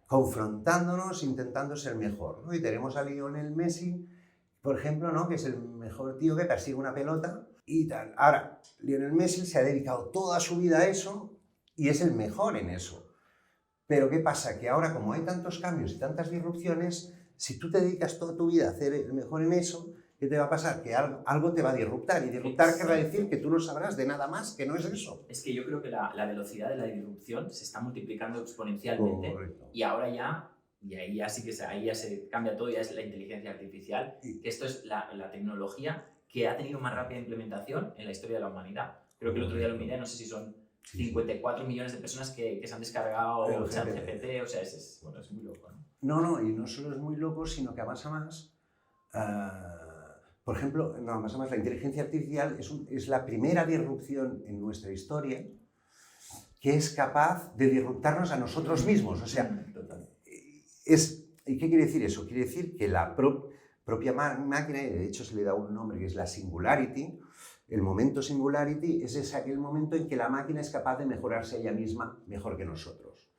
confrontándonos, intentando ser mejor, ¿no? Y tenemos a Lionel Messi, por ejemplo, ¿no? Que es el mejor tío que persigue una pelota y tal. Ahora, Lionel Messi se ha dedicado toda su vida a eso y es el mejor en eso. Pero ¿qué pasa? Que ahora, como hay tantos cambios y tantas disrupciones, si tú te dedicas toda tu vida a hacer el mejor en eso, ¿qué te va a pasar? Que algo te va a disruptar. Y disruptar querrá decir que tú no sabrás de nada más que no es eso. Es que yo creo que la velocidad de la disrupción se está multiplicando exponencialmente. Correcto. Y ahora ya, y ahí ya sí que ahí ya se cambia todo, ya es la inteligencia artificial, que esto es la tecnología que ha tenido más rápida implementación en la historia de la humanidad. Creo que el otro día lo miré, no sé si son 54 millones de personas que se han descargado ChatGPT, o sea, es muy loco, ¿no? No, y no solo es muy loco, sino que a más, por ejemplo, la inteligencia artificial es la primera disrupción en nuestra historia que es capaz de disruptarnos a nosotros mismos. O sea, ¿y qué quiere decir eso? Quiere decir que la propia máquina, y de hecho se le da un nombre que es la singularity, el momento singularity es aquel momento en que la máquina es capaz de mejorarse a ella misma mejor que nosotros.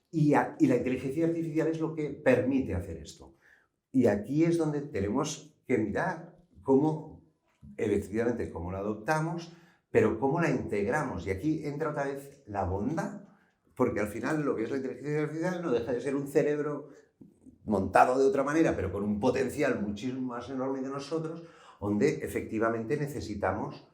Y la inteligencia artificial es lo que permite hacer esto. Y aquí es donde tenemos que mirar cómo, efectivamente, cómo la adoptamos, pero cómo la integramos. Y aquí entra otra vez la bondad, porque al final lo que es la inteligencia artificial no deja de ser un cerebro montado de otra manera, pero con un potencial muchísimo más enorme que nosotros, donde efectivamente necesitamos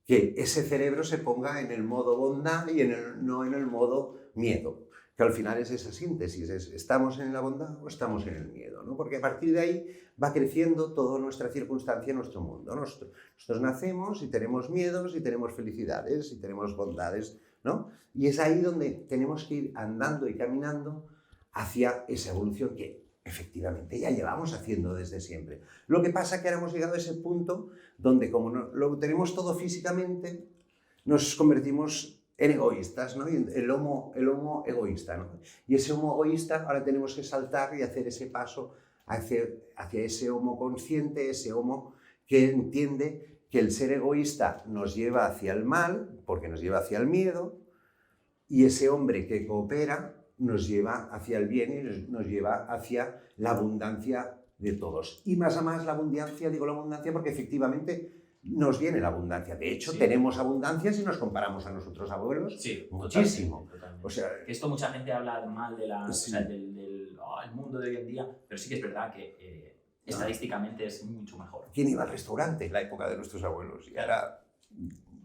que ese cerebro se ponga en el modo bondad y no en el modo miedo, que al final es esa síntesis, ¿estamos en la bondad o estamos en el miedo? ¿No? Porque a partir de ahí va creciendo toda nuestra circunstancia, nuestro mundo. Nosotros nacemos y tenemos miedos y tenemos felicidades y tenemos bondades, ¿no? Y es ahí donde tenemos que ir andando y caminando hacia esa evolución que efectivamente ya llevamos haciendo desde siempre. Lo que pasa es que ahora hemos llegado a ese punto donde, como lo tenemos todo físicamente, nos convertimos en egoístas, ¿no? El homo egoísta, ¿no? Y ese homo egoísta ahora tenemos que saltar y hacer ese paso hacia ese homo consciente, ese homo que entiende que el ser egoísta nos lleva hacia el mal, porque nos lleva hacia el miedo, y ese hombre que coopera nos lleva hacia el bien y nos lleva hacia la abundancia de todos. Y más a más la abundancia, digo la abundancia porque efectivamente nos viene la abundancia. De hecho, tenemos abundancia si nos comparamos a nuestros abuelos. Sí, muchísimo. Totalmente. O sea, esto mucha gente habla mal de o sea, del mundo de hoy en día, pero sí que es verdad que estadísticamente es mucho mejor. ¿Quién iba al restaurante en la época de nuestros abuelos? Y ahora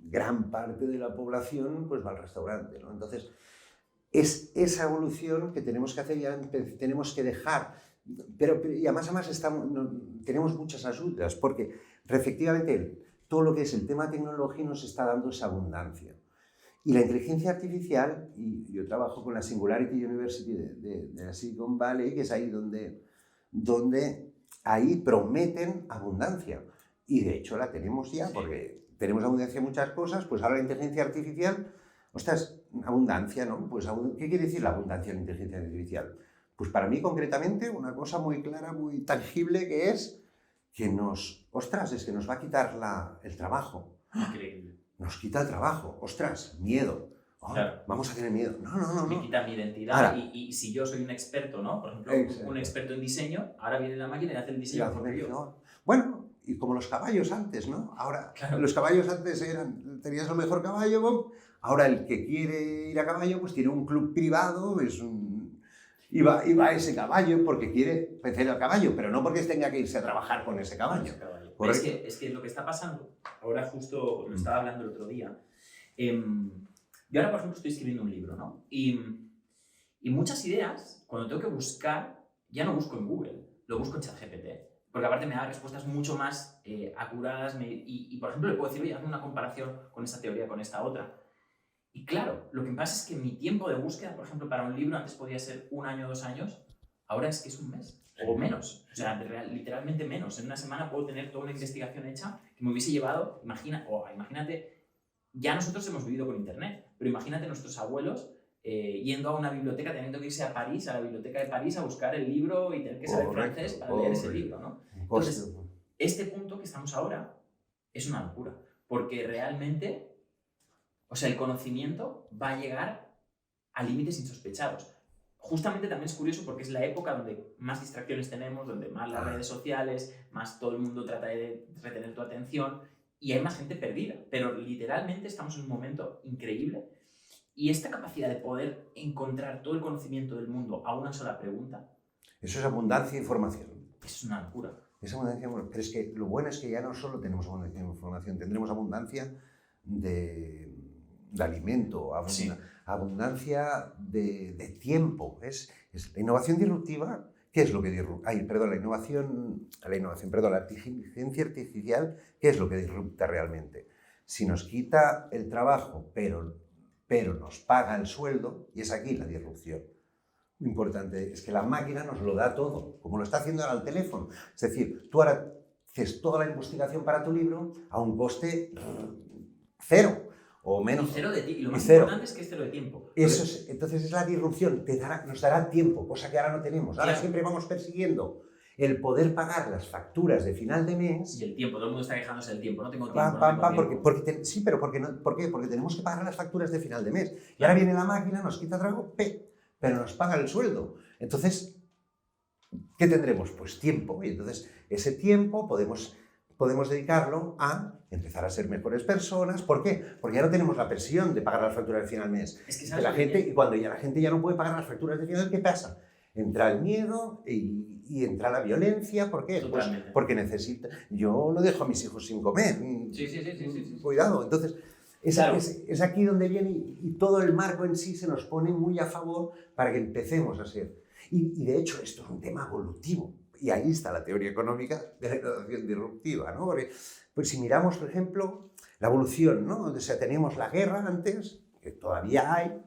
gran parte de la población pues va al restaurante, ¿no? Entonces, es esa evolución que tenemos que hacer y tenemos que dejar. Pero y además tenemos muchas ayudas, porque efectivamente todo lo que es el tema tecnología nos está dando esa abundancia. Y la inteligencia artificial, y yo trabajo con la Singularity University de la Silicon Valley, que es ahí donde ahí prometen abundancia. Y de hecho la tenemos ya, porque tenemos abundancia en muchas cosas, pues ahora la inteligencia artificial, ostras, abundancia, ¿no? Pues, ¿qué quiere decir la abundancia en la inteligencia artificial? Pues para mí, concretamente, una cosa muy clara, muy tangible, que es que ostras, es que nos va a quitar el trabajo. Increíble. Nos quita el trabajo, ostras, miedo. Oh, claro. Vamos a tener miedo. No. Me quita mi identidad y si yo soy un experto, ¿no? Por ejemplo, un experto en diseño, ahora viene la máquina y hace el diseño mejor que yo. Bueno, y como los caballos antes, ¿no? Ahora, claro. Los caballos antes tenías el mejor caballo, ¿no? Ahora el que quiere ir a caballo, pues tiene un club privado, y va a ese caballo porque quiere vencer al caballo, pero no porque tenga que irse a trabajar con ese caballo. Es que lo que está pasando, ahora justo lo estaba hablando el otro día, yo ahora, por ejemplo, estoy escribiendo un libro, ¿no? Y muchas ideas, cuando tengo que buscar, ya no busco en Google, lo busco en ChatGPT. Porque aparte me da respuestas mucho más acuradas y, por ejemplo, le puedo decir, oye, hazme una comparación con esta teoría, con esta otra. Y claro, lo que pasa es que mi tiempo de búsqueda, por ejemplo, para un libro antes podía ser 1 año, 2 años, ahora es que es un mes o menos. O sea, literalmente menos. En una semana puedo tener toda una investigación hecha que me hubiese llevado, imagínate, ya nosotros hemos vivido con Internet, pero imagínate nuestros abuelos yendo a una biblioteca, teniendo que irse a París, a la biblioteca de París, a buscar el libro y tener que saber francés para leer ese libro, ¿no? Entonces, este punto que estamos ahora es una locura, porque realmente, o sea, el conocimiento va a llegar a límites insospechados. Justamente también es curioso porque es la época donde más distracciones tenemos, donde más las redes sociales, más todo el mundo trata de retener tu atención y hay más gente perdida, pero literalmente estamos en un momento increíble y esta capacidad de poder encontrar todo el conocimiento del mundo a una sola pregunta. Eso es abundancia de información. Es una locura. Es abundancia, pero es que lo bueno es que ya no solo tenemos abundancia de información, tendremos abundancia de alimento, abundancia de tiempo. Es la innovación disruptiva. ¿Qué es lo que disrupta? La inteligencia artificial, ¿qué es lo que disrupta realmente? Si nos quita el trabajo, pero nos paga el sueldo, y es aquí la disrupción. Lo importante es que la máquina nos lo da todo, como lo está haciendo ahora el teléfono. Es decir, tú ahora haces toda la investigación para tu libro a un coste cero. O menos. Y cero de tiempo. Y lo más importante es que es cero de tiempo. Entonces es la disrupción, nos dará tiempo, cosa que ahora no tenemos. Ahora siempre vamos persiguiendo el poder pagar las facturas de final de mes. Y el tiempo, todo el mundo está quejándose del tiempo, no tengo tiempo. ¿Por qué? Porque tenemos que pagar las facturas de final de mes. Y ahora viene la máquina, nos quita trabajo, pero nos paga el sueldo. Entonces, ¿qué tendremos? Pues tiempo. Y entonces ese tiempo podemos dedicarlo a empezar a ser mejores personas. ¿Por qué? Porque ya no tenemos la presión de pagar las facturas de final de mes. Es que y cuando ya la gente ya no puede pagar las facturas de final, ¿qué pasa? Entra el miedo y entra la violencia. ¿Por qué? Pues porque yo no dejo a mis hijos sin comer. Sí. Cuidado. Entonces, es aquí donde viene y todo el marco en sí se nos pone muy a favor para que empecemos a ser. Y de hecho, esto es un tema evolutivo. Y ahí está la teoría económica de la innovación disruptiva, ¿no? Porque pues si miramos, por ejemplo, la evolución, ¿no? O sea, teníamos la guerra antes, que todavía hay,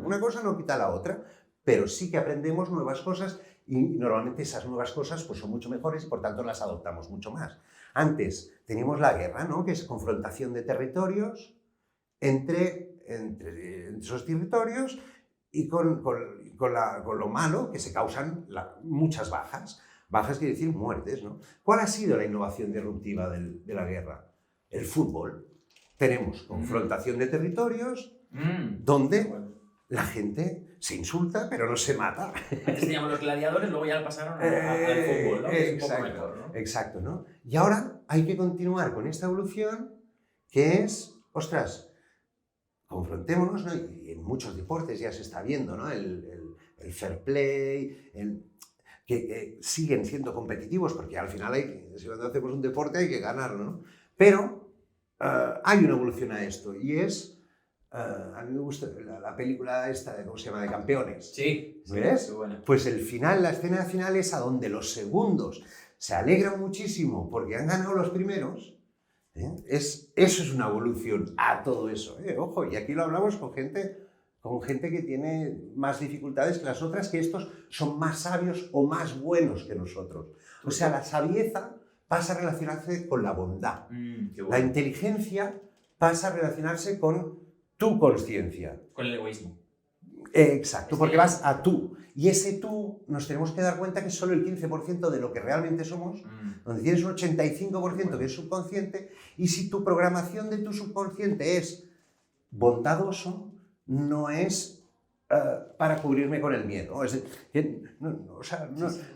una cosa no quita la otra, pero sí que aprendemos nuevas cosas y normalmente esas nuevas cosas pues, son mucho mejores y por tanto las adoptamos mucho más. Antes teníamos la guerra, ¿no? Que es confrontación de territorios entre esos territorios y con lo malo que se causan muchas bajas. Bajas quiere decir muertes, ¿no? ¿Cuál ha sido la innovación disruptiva de la guerra? El fútbol. Tenemos confrontación de territorios donde la gente se insulta pero no se mata. Antes teníamos los gladiadores, luego ya lo pasaron al fútbol, ¿no? Que es un poco mejor, ¿no? Exacto, ¿no? Y ahora hay que continuar con esta evolución que es, ostras, confrontémonos, ¿no? Y en muchos deportes ya se está viendo, ¿no? El fair play, que siguen siendo competitivos, porque al final si cuando hacemos un deporte hay que ganarlo, ¿no? Pero hay una evolución a esto, y es, a mí me gusta la película esta, ¿cómo se llama?, de Campeones. Sí, ¿Ves? Sí, bueno. Pues la escena final es a donde los segundos se alegran muchísimo porque han ganado los primeros. Eso es una evolución a todo eso. Ojo, y aquí lo hablamos con gente que tiene más dificultades que las otras, que estos son más sabios o más buenos que nosotros. O sea, la sabieza pasa a relacionarse con la bondad. Qué La bueno. inteligencia pasa a relacionarse con tu conciencia. Con el egoísmo. Exacto, porque vas a tú. Y ese tú nos tenemos que dar cuenta que es solo el 15% de lo que realmente somos, donde tienes un 85% que es subconsciente, y si tu programación de tu subconsciente es bondadoso, no es para cubrirme con el miedo. Es decir,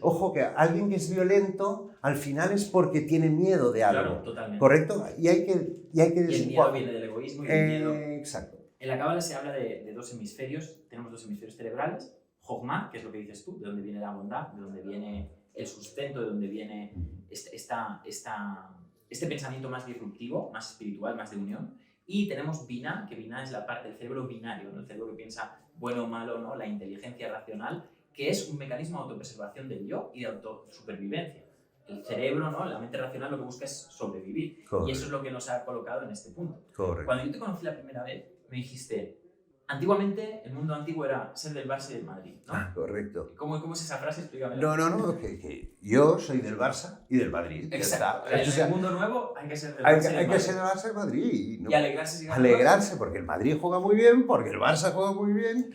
ojo, que alguien que es violento al final es porque tiene miedo de algo. Claro, totalmente. ¿Correcto? Y hay que Y el miedo viene del egoísmo y el miedo... Exacto. En la cábala se habla de dos hemisferios. Tenemos dos hemisferios cerebrales. Jogma, que es lo que dices tú, de donde viene la bondad, de donde viene el sustento, de donde viene este pensamiento más disruptivo, más espiritual, más de unión. Y tenemos Vina, que Vina es la parte del cerebro binario, ¿no? El cerebro que piensa bueno o malo, ¿no? La inteligencia racional, que es un mecanismo de autopreservación del yo y de autosupervivencia. El cerebro, ¿no? La mente racional lo que busca es sobrevivir. Correcto. Y eso es lo que nos ha colocado en este punto. Correcto. Cuando yo te conocí la primera vez, me dijiste, antiguamente el mundo antiguo era ser del Barça y del Madrid, ¿no? Ah, correcto. ¿Cómo es esa frase? Explícame. No, que yo soy del Barça y del Madrid. Exacto. Ya está. En el mundo nuevo hay que ser del Hay Barça y del que Madrid. ser del Barça y del Madrid. ¿No? Y alegrarse si gana. Alegrarse porque el Madrid juega muy bien, porque el Barça juega muy bien,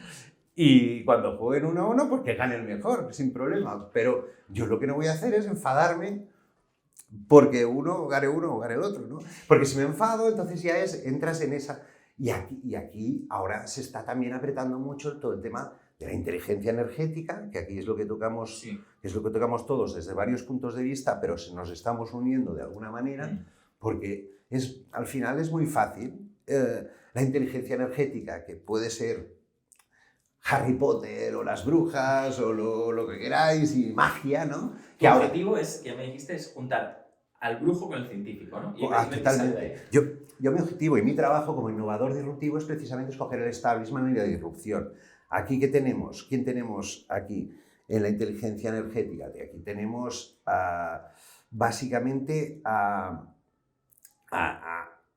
y cuando jueguen 1-1, pues que gane el mejor, sin problema. Pero yo lo que no voy a hacer es enfadarme porque uno gane el otro, ¿no? Porque si me enfado, entonces ya entras en esa... Y aquí ahora se está también apretando mucho todo el tema de la inteligencia energética, que aquí es lo que tocamos, Sí. es lo que tocamos todos desde varios puntos de vista, pero nos estamos uniendo de alguna manera, porque al final es muy fácil. La inteligencia energética, que puede ser Harry Potter o las brujas o lo que queráis, y magia, ¿no? Tu objetivo es, que me dijiste, es juntar al brujo con el científico, ¿no? Y Totalmente. Yo mi objetivo y mi trabajo como innovador disruptivo es precisamente escoger el establishment y la disrupción. Aquí, ¿qué tenemos? ¿Quién tenemos aquí en la inteligencia energética? Aquí tenemos básicamente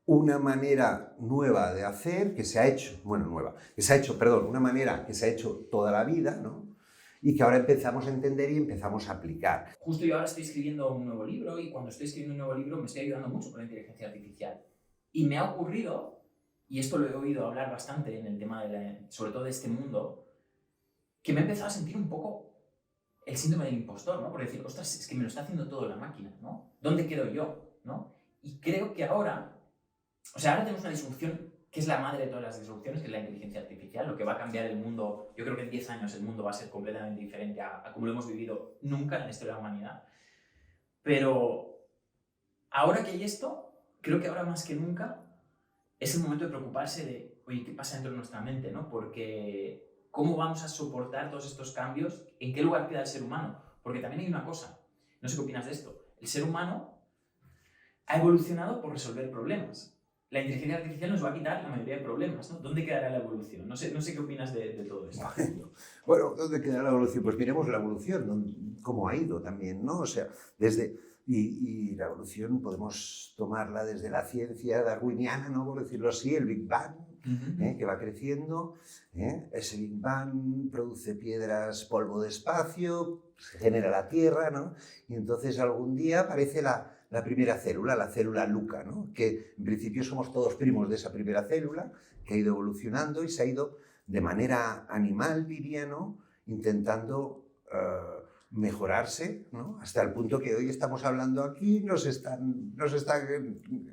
una manera nueva de hacer que se ha hecho, una manera que se ha hecho toda la vida, ¿no? Y que ahora empezamos a entender y empezamos a aplicar. Justo yo ahora estoy escribiendo un nuevo libro, y cuando estoy escribiendo un nuevo libro me estoy ayudando mucho con la inteligencia artificial. Y me ha ocurrido, y esto lo he oído hablar bastante en el tema, sobre todo de este mundo, que me he empezado a sentir un poco el síndrome del impostor, ¿no? Por decir, ostras, es que me lo está haciendo todo la máquina, ¿no? ¿Dónde quedo yo? ¿No? Y creo que ahora tenemos una disrupción que es la madre de todas las disrupciones, que es la inteligencia artificial, lo que va a cambiar el mundo. Yo creo que en 10 años el mundo va a ser completamente diferente a como lo hemos vivido nunca en la historia de la humanidad. Pero ahora que hay esto, creo que ahora más que nunca es el momento de preocuparse de, oye, ¿qué pasa dentro de nuestra mente, ¿no? Porque ¿cómo vamos a soportar todos estos cambios? ¿En qué lugar queda el ser humano? Porque también hay una cosa, no sé qué opinas de esto, el ser humano ha evolucionado por resolver problemas. La inteligencia artificial nos va a quitar la mayoría de problemas, ¿no? ¿Dónde quedará la evolución? No sé qué opinas de todo esto. Bueno, ¿dónde quedará la evolución? Pues miremos la evolución, cómo ha ido también, ¿no? O sea, y la evolución podemos tomarla desde la ciencia darwiniana, ¿no? Por decirlo así, el Big Bang, que va creciendo. Ese Big Bang produce piedras, polvo de espacio, se genera la Tierra, ¿no? Y entonces algún día aparece la primera célula, la célula Luca, ¿no? Que en principio somos todos primos de esa primera célula, que ha ido evolucionando y se ha ido de manera animal, diría, ¿no? Intentando mejorarse, ¿no? Hasta el punto que hoy estamos hablando aquí, nos están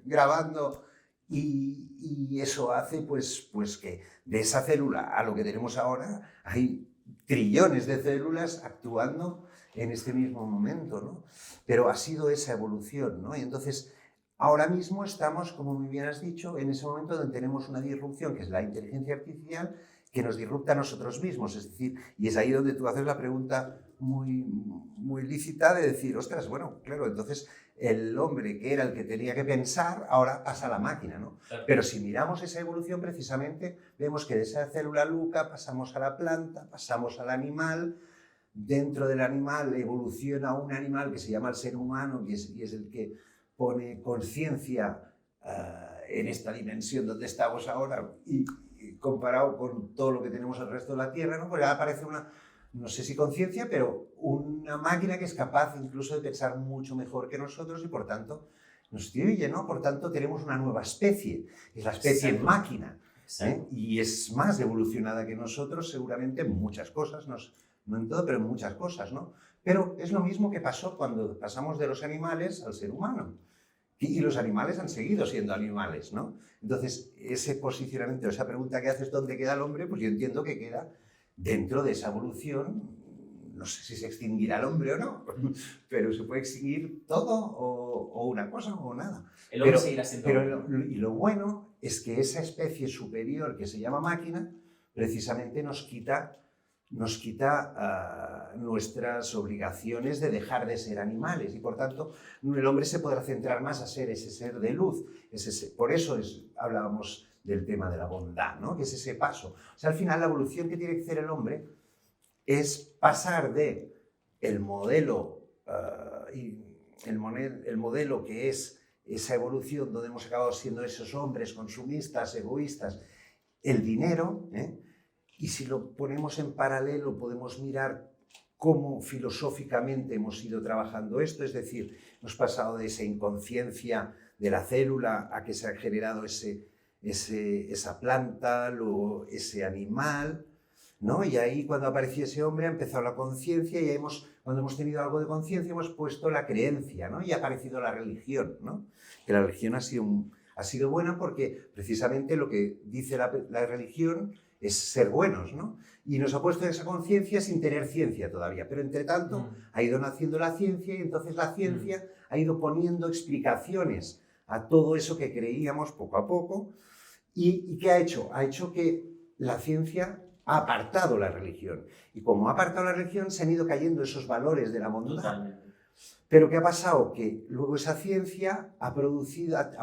grabando, y eso hace pues que de esa célula a lo que tenemos ahora hay trillones de células actuando en este mismo momento, ¿no? Pero ha sido esa evolución, ¿no? Y entonces ahora mismo estamos, como muy bien has dicho, en ese momento donde tenemos una disrupción, que es la inteligencia artificial, que nos disrupta a nosotros mismos. Es decir, y es ahí donde tú haces la pregunta muy, muy lícita de decir, ostras, bueno, claro, entonces el hombre que era el que tenía que pensar, ahora pasa a la máquina, ¿no? Claro. Pero si miramos esa evolución, precisamente, vemos que de esa célula Luca pasamos a la planta, pasamos al animal. Dentro del animal evoluciona un animal que se llama el ser humano, y es el que pone conciencia en esta dimensión donde estamos ahora, y comparado con todo lo que tenemos el resto de la Tierra, ¿no? Pues ya aparece no sé si conciencia, pero una máquina que es capaz incluso de pensar mucho mejor que nosotros y por tanto nos constituye, ¿no? Por tanto tenemos una nueva especie, es la especie Exacto. máquina, Exacto. y es más evolucionada que nosotros seguramente en muchas cosas, no en todo, pero en muchas cosas, ¿no? Pero es lo mismo que pasó cuando pasamos de los animales al ser humano. Y los animales han seguido siendo animales, ¿no? Entonces, ese posicionamiento, esa pregunta que haces, ¿dónde queda el hombre? Pues yo entiendo que queda dentro de esa evolución. No sé si se extinguirá el hombre o no, pero se puede extinguir todo o una cosa o nada. El hombre seguirá siendo hombre. Y lo bueno es que esa especie superior que se llama máquina, precisamente nos quita nuestras obligaciones de dejar de ser animales y por tanto el hombre se podrá centrar más a ser ese ser de luz. Por eso hablábamos del tema de la bondad, ¿no? Que es ese paso. O sea, al final la evolución que tiene que hacer el hombre es pasar de el modelo que es esa evolución donde hemos acabado siendo esos hombres consumistas, egoístas, el dinero, y si lo ponemos en paralelo podemos mirar cómo filosóficamente hemos ido trabajando esto, es decir, hemos pasado de esa inconsciencia de la célula a que se ha generado esa planta, luego ese animal, ¿no? Y ahí cuando apareció ese hombre ha empezado la conciencia y cuando hemos tenido algo de conciencia hemos puesto la creencia, ¿no? Y ha aparecido la religión, ¿no? Que la religión ha sido buena porque precisamente lo que dice la religión es ser buenos, ¿no? Y nos ha puesto esa conciencia sin tener ciencia todavía, pero entre tanto ha ido naciendo la ciencia y entonces la ciencia ha ido poniendo explicaciones a todo eso que creíamos poco a poco. ¿Y qué ha hecho? Ha hecho que la ciencia ha apartado la religión. Y como ha apartado la religión, se han ido cayendo esos valores de la bondad. Totalmente. Pero ¿qué ha pasado? Que luego esa ciencia ha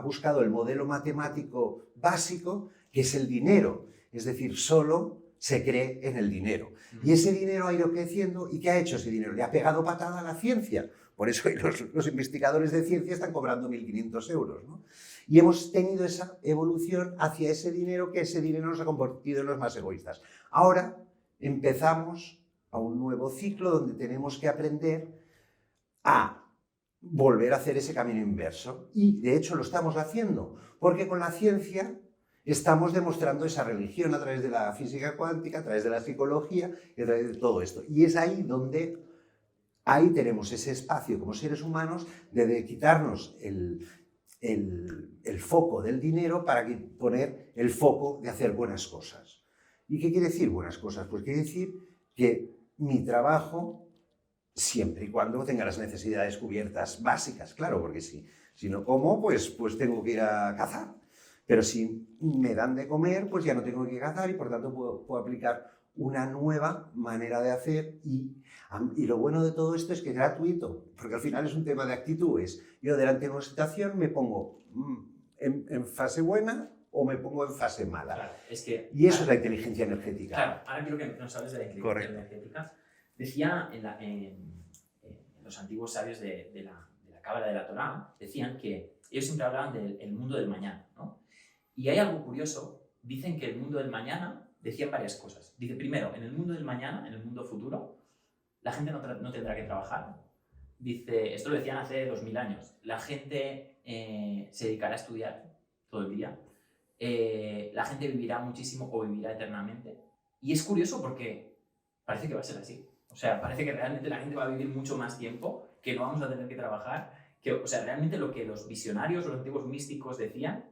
buscado el modelo matemático básico, que es el dinero. Es decir, solo se cree en el dinero. Y ese dinero ha ido creciendo. ¿Y qué ha hecho ese dinero? Le ha pegado patada a la ciencia. Por eso los investigadores de ciencia están cobrando 1.500 euros, ¿no? Y hemos tenido esa evolución hacia ese dinero, que ese dinero nos ha convertido en los más egoístas. Ahora empezamos a un nuevo ciclo donde tenemos que aprender a volver a hacer ese camino inverso. Y de hecho lo estamos haciendo, porque con la ciencia estamos demostrando esa religión a través de la física cuántica, a través de la psicología y a través de todo esto. Y es ahí donde tenemos ese espacio como seres humanos de quitarnos el foco del dinero para poner el foco de hacer buenas cosas. ¿Y qué quiere decir buenas cosas? Pues quiere decir que mi trabajo, siempre y cuando tenga las necesidades cubiertas básicas, claro, porque si no como, pues tengo que ir a cazar. Pero si me dan de comer, pues ya no tengo que cazar y por tanto puedo aplicar una nueva manera de hacer y lo bueno de todo esto es que es gratuito, porque al final es un tema de actitudes. Yo delante de una situación me pongo en fase buena o me pongo en fase mala. Claro, y eso es la inteligencia energética. Claro, ahora quiero que nos hables de la inteligencia energética. Decía en los antiguos sabios de la Cábala de la Torá, decían que ellos siempre hablaban del mundo del mañana, ¿no? Y hay algo curioso, dicen que el mundo del mañana, decían varias cosas. Dice, primero, en el mundo del mañana, en el mundo futuro, la gente no tendrá que trabajar. Dice, esto lo decían hace 2000 años, la gente se dedicará a estudiar todo el día, la gente vivirá muchísimo o vivirá eternamente. Y es curioso porque parece que va a ser así. O sea, parece que realmente la gente va a vivir mucho más tiempo, que no vamos a tener que trabajar, o sea, realmente lo que los visionarios, los antiguos místicos decían,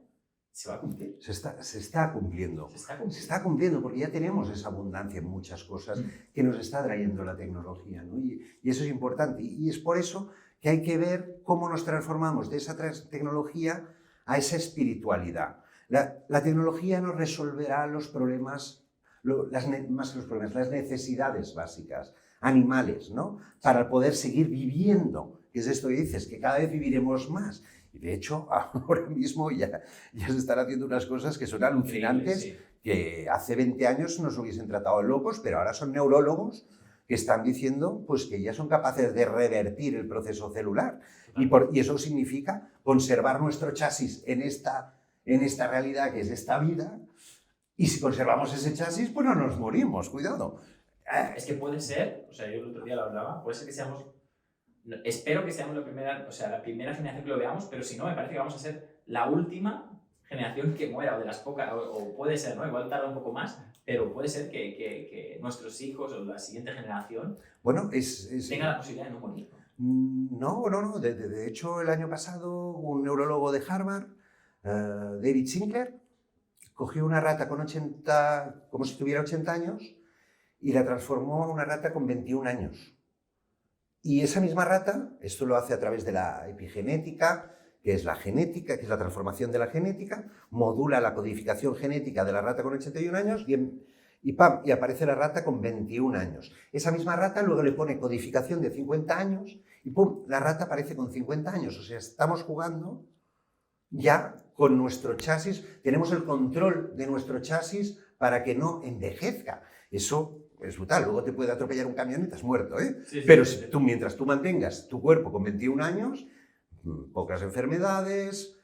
se va a cumplir. Se está cumpliendo. Se está cumpliendo porque ya tenemos esa abundancia en muchas cosas que nos está trayendo la tecnología, ¿no? Y eso es importante. Y es por eso que hay que ver cómo nos transformamos de esa tecnología a esa espiritualidad. La tecnología nos resolverá los problemas, más que los problemas, las necesidades básicas, animales, ¿no? Para poder seguir viviendo, que es esto que dices, que cada vez viviremos más. Y de hecho, ahora mismo ya se están haciendo unas cosas que son alucinantes, sí. Que hace 20 años nos hubiesen tratado locos, pero ahora son neurólogos que están diciendo pues, que ya son capaces de revertir el proceso celular. Y eso significa conservar nuestro chasis en esta realidad que es esta vida, y si conservamos ese chasis, pues no nos morimos, cuidado. Es que puede ser, o sea, yo el otro día lo hablaba, puede ser que seamos, espero que seamos la primera generación que lo veamos, pero si no, me parece que vamos a ser la última generación que muera, o de las pocas, o puede ser, ¿no? Igual tarda un poco más, pero puede ser que nuestros hijos o la siguiente generación tenga la posibilidad de no morir. No. De hecho, el año pasado, un neurólogo de Harvard, David Sinclair, cogió una rata con 80, como si tuviera 80 años, y la transformó en una rata con 21 años. Y esa misma rata, esto lo hace a través de la epigenética, que es la genética, que es la transformación de la genética, modula la codificación genética de la rata con 81 años y ¡pam! Y aparece la rata con 21 años. Esa misma rata luego le pone codificación de 50 años y ¡pum! La rata aparece con 50 años. O sea, estamos jugando ya con nuestro chasis, tenemos el control de nuestro chasis para que no envejezca. Eso es brutal. Luego te puede atropellar un camión y te has muerto, ¿eh? Sí, pero sí. Mientras tú mantengas tu cuerpo con 21 años, pocas enfermedades,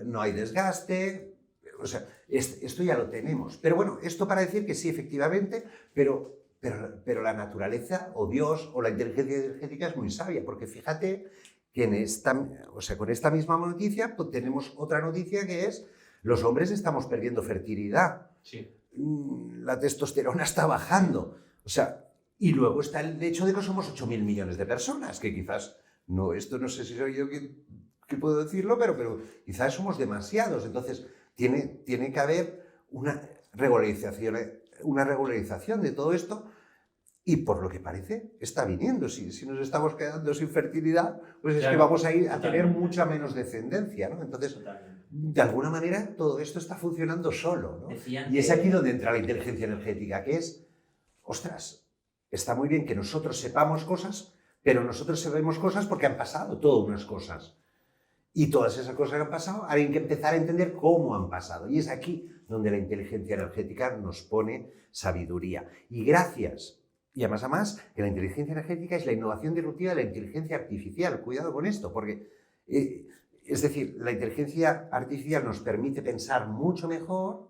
no hay desgaste, o sea, esto ya lo tenemos. Pero bueno, esto para decir que sí, efectivamente, pero la naturaleza o Dios o la inteligencia energética es muy sabia, porque fíjate que con esta misma noticia pues tenemos otra noticia que es los hombres estamos perdiendo fertilidad. Sí. La testosterona está bajando. O sea, y luego está el hecho de que somos 8.000 millones de personas, que quizás, esto no sé si soy yo que puedo decirlo, pero quizás somos demasiados. Entonces, tiene que haber una regularización de todo esto. Y por lo que parece, está viniendo. Si nos estamos quedando sin fertilidad, pues es que vamos a ir a tener mucha menos descendencia, ¿no? Entonces, de alguna manera, todo esto está funcionando solo, ¿no? Y es aquí donde entra la inteligencia energética, que es, ostras, está muy bien que nosotros sepamos cosas, pero nosotros sabemos cosas porque han pasado todas unas cosas. Y todas esas cosas que han pasado, hay que empezar a entender cómo han pasado. Y es aquí donde la inteligencia energética nos pone sabiduría. Y gracias. Y además, que la inteligencia energética es la innovación disruptiva de la inteligencia artificial. Cuidado con esto, porque, es decir, la inteligencia artificial nos permite pensar mucho mejor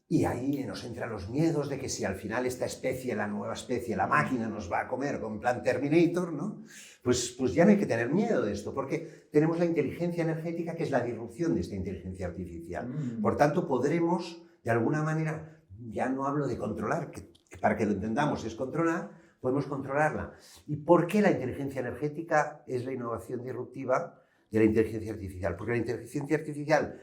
y ahí nos entran los miedos de que si al final esta especie, la nueva especie, la máquina nos va a comer con plan Terminator, ¿no? Pues ya no hay que tener miedo de esto, porque tenemos la inteligencia energética que es la disrupción de esta inteligencia artificial. Por tanto, podremos, de alguna manera, ya no hablo de controlar, que para que lo entendamos es controlar, podemos controlarla. ¿Y por qué la inteligencia energética es la innovación disruptiva de la inteligencia artificial? Porque la inteligencia artificial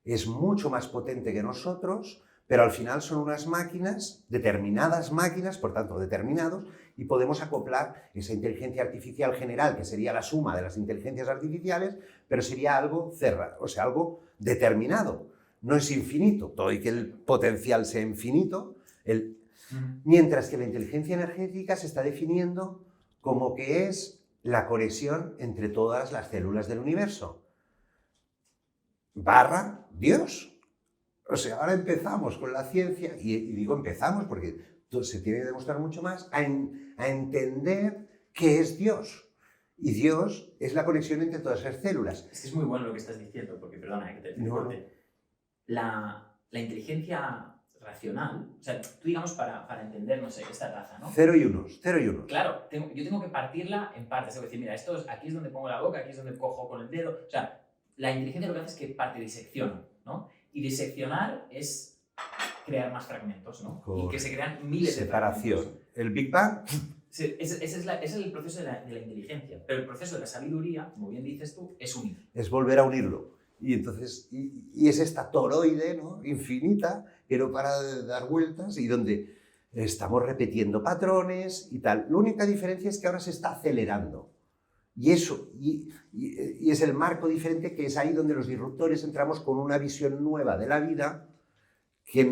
es mucho más potente que nosotros, pero al final son unas máquinas, determinadas máquinas, por tanto determinados, y podemos acoplar esa inteligencia artificial general, que sería la suma de las inteligencias artificiales, pero sería algo cerrado, o sea, algo determinado. No es infinito, todo y que el potencial sea infinito, mientras que la inteligencia energética se está definiendo como que es la conexión entre todas las células del universo. / Dios. O sea, ahora empezamos con la ciencia, y digo empezamos porque se tiene que demostrar mucho más, a entender qué es Dios. Y Dios es la conexión entre todas esas células. Es que es muy bueno lo que estás diciendo, porque, perdona, que te corte. La inteligencia racional, o sea, tú digamos para entender, no sé, esta raza, ¿no? 0 y 1. Claro, yo tengo que partirla en partes, tengo que decir, mira, aquí es donde pongo la boca, aquí es donde cojo con el dedo, o sea, la inteligencia lo que hace es que parte disecciona, ¿no? Y diseccionar es crear más fragmentos, ¿no? Y que se crean miles de fragmentos. El Big Bang. Sí, ese es el proceso de la inteligencia, pero el proceso de la sabiduría, como bien dices tú, es unir. Es volver a unirlo. Y entonces, y es esta toroide, ¿no?, infinita, que no para de dar vueltas y donde estamos repitiendo patrones y tal. La única diferencia es que ahora se está acelerando. Y eso, y es el marco diferente, que es ahí donde los disruptores entramos con una visión nueva de la vida que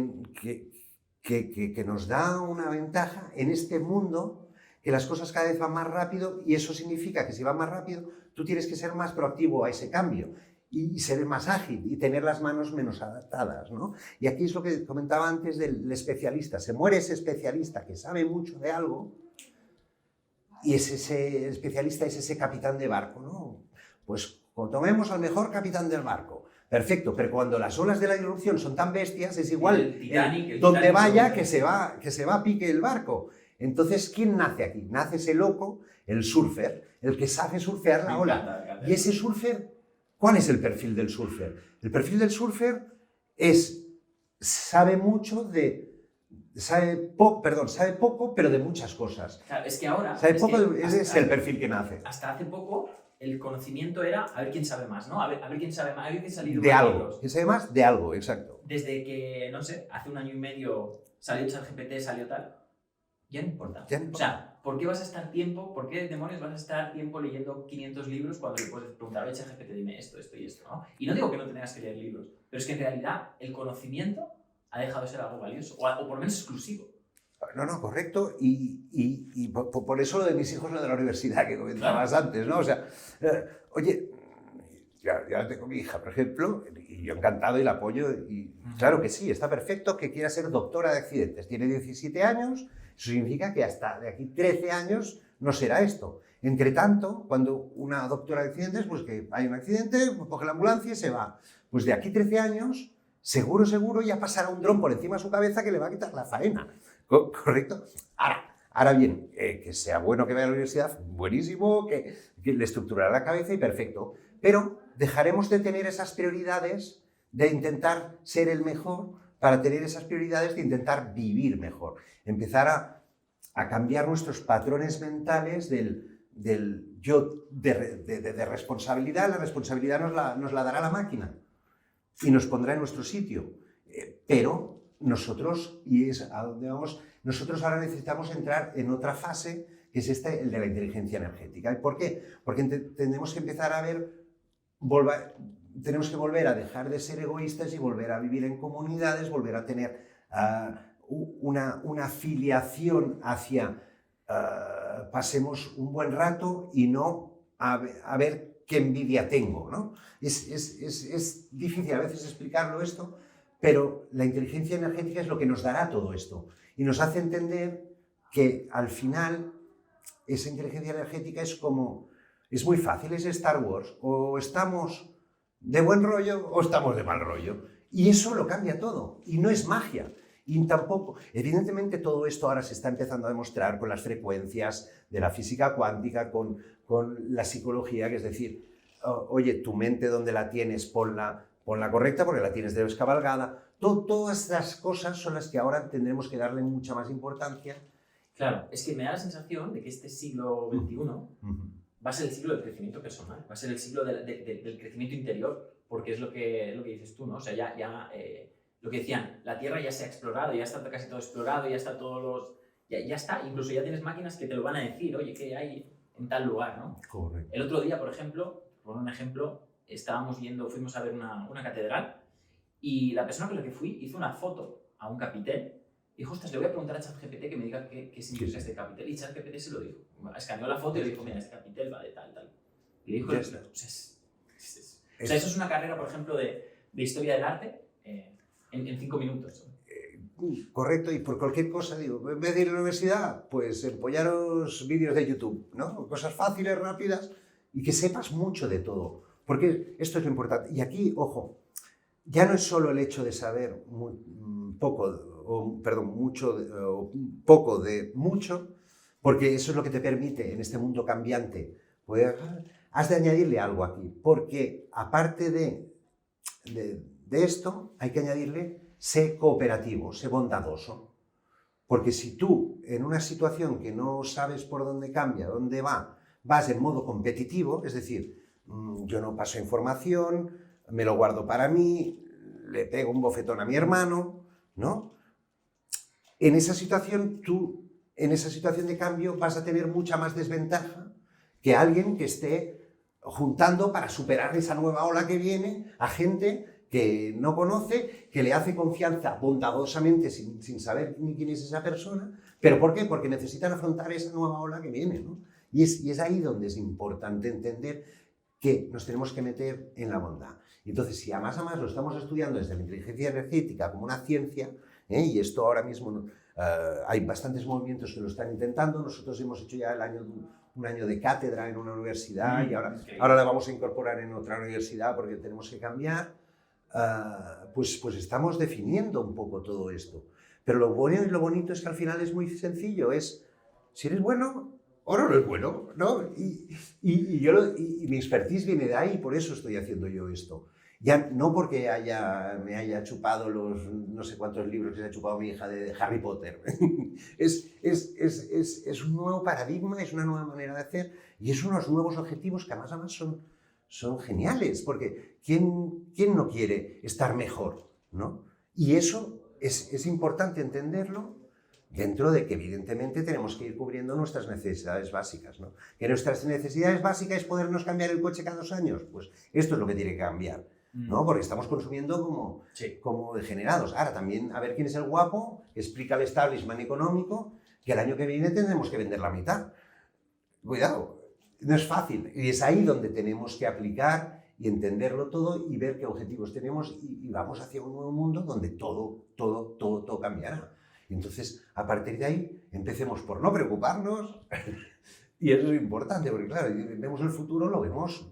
nos da una ventaja en este mundo, que las cosas cada vez van más rápido, y eso significa que si van más rápido, tú tienes que ser más proactivo a ese cambio y ser más ágil y tener las manos menos adaptadas, ¿no? Y aquí es lo que comentaba antes del especialista. Se muere ese especialista que sabe mucho de algo, y ese especialista es ese capitán de barco, ¿no? Pues tomemos al mejor capitán del barco. perfecto, pero cuando las olas de la disrupción son tan bestias, es igual El Titanic, donde Titanic vaya seguro. que se va a pique el barco. Entonces, ¿quién nace aquí? Nace ese loco, el surfer, el que sabe surfear la Me ola. encanta, me encanta. Y ese surfer, ¿cuál es el perfil del surfer? El perfil del surfer sabe mucho sabe poco, pero de muchas cosas. Claro, es que ahora... Sabe es poco, que ese es el perfil que nace. Hasta hace poco el conocimiento era a ver quién sabe más, ¿no? A ver quién sabe más, a ver quién salido De más algo. libros. Que sabe más de algo, exacto. Desde que, no sé, hace 1 año y medio salió ChatGPT, salió tal, ya no importa. Ya no importa. O sea, ¿por qué vas a estar tiempo, por qué demonios vas a estar tiempo leyendo 500 libros cuando le puedes preguntar, oye, ChatGPT, dime esto, esto y esto, ¿no? Y no digo que no tengas que leer libros, pero es que en realidad el conocimiento ha dejado de ser algo valioso, o por lo menos exclusivo. No, correcto. Y por eso lo de mis hijos, lo de la universidad que comentabas antes, ¿no? O sea, oye, ya tengo mi hija, por ejemplo, y yo encantado y la apoyo. Y claro que sí, está perfecto que quiera ser doctora de accidentes. Tiene 17 años, eso significa que hasta de aquí 13 años no será esto. Entre tanto, cuando una doctora de accidentes, pues que hay un accidente, coge la ambulancia y se va. Pues de aquí 13 años, seguro ya pasará un dron por encima de su cabeza que le va a quitar la faena. ¿Correcto? Ahora bien, que sea bueno que vaya a la universidad, buenísimo, que le estructurará la cabeza y perfecto. Pero dejaremos de tener esas prioridades de intentar ser el mejor para tener esas prioridades de intentar vivir mejor. Empezar a cambiar nuestros patrones mentales del yo de responsabilidad. La responsabilidad nos la dará la máquina y nos pondrá en nuestro sitio. Pero nosotros, y es a donde vamos, nosotros ahora necesitamos entrar en otra fase, que es el de la inteligencia energética. ¿Y por qué? Porque tenemos que empezar a tenemos que volver a dejar de ser egoístas y volver a vivir en comunidades, volver a tener una filiación hacia pasemos un buen rato y no a ver qué envidia tengo, ¿no? Es difícil a veces explicarlo esto, pero la inteligencia energética es lo que nos dará todo esto y nos hace entender que al final esa inteligencia energética es muy fácil, es Star Wars, o estamos de buen rollo o estamos de mal rollo. Y eso lo cambia todo, y no es magia. Y tampoco, evidentemente todo esto ahora se está empezando a demostrar con las frecuencias de la física cuántica, con la psicología, que es decir, oye, tu mente donde la tienes, ponla correcta porque la tienes descabalgada. Todas estas cosas son las que ahora tendremos que darle mucha más importancia. Claro, es que me da la sensación de que este siglo XXI va a ser el siglo del crecimiento personal, va a ser el siglo del crecimiento interior, porque es lo que dices tú, ¿no? O sea, lo que decían, la Tierra ya se ha explorado, ya está casi todo explorado, ya está ya está, incluso ya tienes máquinas que te lo van a decir, oye, ¿qué hay en tal lugar, ¿no? Correcto. El otro día, por ejemplo, por un ejemplo, fuimos a ver una catedral y la persona con la que fui hizo una foto a un capitel y dijo, ostras, le voy a preguntar a ChatGPT que me diga qué significa este capitel. Y ChatGPT se lo dijo. Escaneó la foto y le dijo, mira, este capitel va de tal, tal. Y le dijo, o sea, eso es una carrera, por ejemplo, de historia del arte en 5 minutos. Correcto, y por cualquier cosa, digo, en vez de ir a la universidad, pues empollaros vídeos de YouTube, ¿no? Cosas fáciles, rápidas, y que sepas mucho de todo. Porque esto es lo importante. Y aquí, ojo, ya no es solo el hecho de saber poco de mucho, porque eso es lo que te permite en este mundo cambiante. Has de añadirle algo aquí, porque aparte de esto, hay que añadirle, sé cooperativo, sé bondadoso. Porque si tú, en una situación que no sabes por dónde cambia, dónde vas en modo competitivo, es decir, yo no paso información, me lo guardo para mí, le pego un bofetón a mi hermano, ¿no? En esa situación de cambio, vas a tener mucha más desventaja que alguien que esté juntando para superar esa nueva ola que viene a gente que no conoce, que le hace confianza bondadosamente sin saber ni quién es esa persona. ¿Pero por qué? Porque necesitan afrontar esa nueva ola que viene, ¿no? Y es ahí donde es importante entender que nos tenemos que meter en la bondad. Y entonces, si a más lo estamos estudiando desde la inteligencia energética como una ciencia, y esto ahora mismo hay bastantes movimientos que lo están intentando, nosotros hemos hecho ya un año de cátedra en una universidad y ahora la vamos a incorporar en otra universidad porque tenemos que cambiar. pues estamos definiendo un poco todo esto. Pero lo bueno y lo bonito es que al final es muy sencillo, es si eres bueno o no eres bueno, ¿no? Y mi expertise viene de ahí, por eso estoy haciendo yo esto. Ya no porque me haya chupado los no sé cuántos libros que se ha chupado mi hija de Harry Potter. Es un nuevo paradigma, es una nueva manera de hacer y es unos nuevos objetivos que además son geniales, porque ¿quién no quiere estar mejor, ¿no? Y eso es importante entenderlo dentro de que evidentemente tenemos que ir cubriendo nuestras necesidades básicas, ¿no? Que nuestras necesidades básicas es podernos cambiar el coche cada 2 años, pues esto es lo que tiene que cambiar, ¿no? Porque estamos consumiendo como degenerados. Ahora también, a ver quién es el guapo, explica el establishment económico que el año que viene tendremos que vender la mitad. Cuidado, no es fácil. Y es ahí donde tenemos que aplicar y entenderlo todo y ver qué objetivos tenemos y vamos hacia un nuevo mundo donde todo cambiará. Y entonces, a partir de ahí, empecemos por no preocuparnos y eso es importante, porque claro, vemos el futuro, lo vemos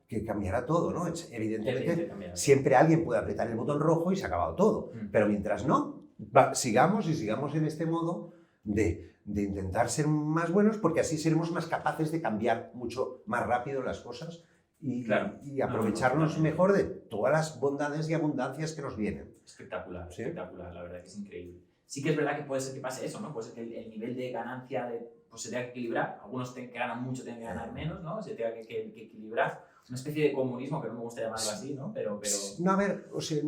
que cambiará todo, ¿no? Evidentemente, siempre alguien puede apretar el botón rojo y se ha acabado todo, pero mientras no, sigamos en este modo de intentar ser más buenos, porque así seremos más capaces de cambiar mucho más rápido las cosas y aprovecharnos mejor de todas las bondades y abundancias que nos vienen. Espectacular, ¿sí? Espectacular, la verdad que es increíble. Sí que es verdad que puede ser que pase eso, ¿no? Puede ser que el nivel de ganancia pues se tenga que equilibrar. Algunos que ganan mucho tienen que ganar menos, ¿no? Se tenga que equilibrar. Una especie de comunismo, que no me gusta llamarlo así, ¿no? Pero... No, a ver, o sea,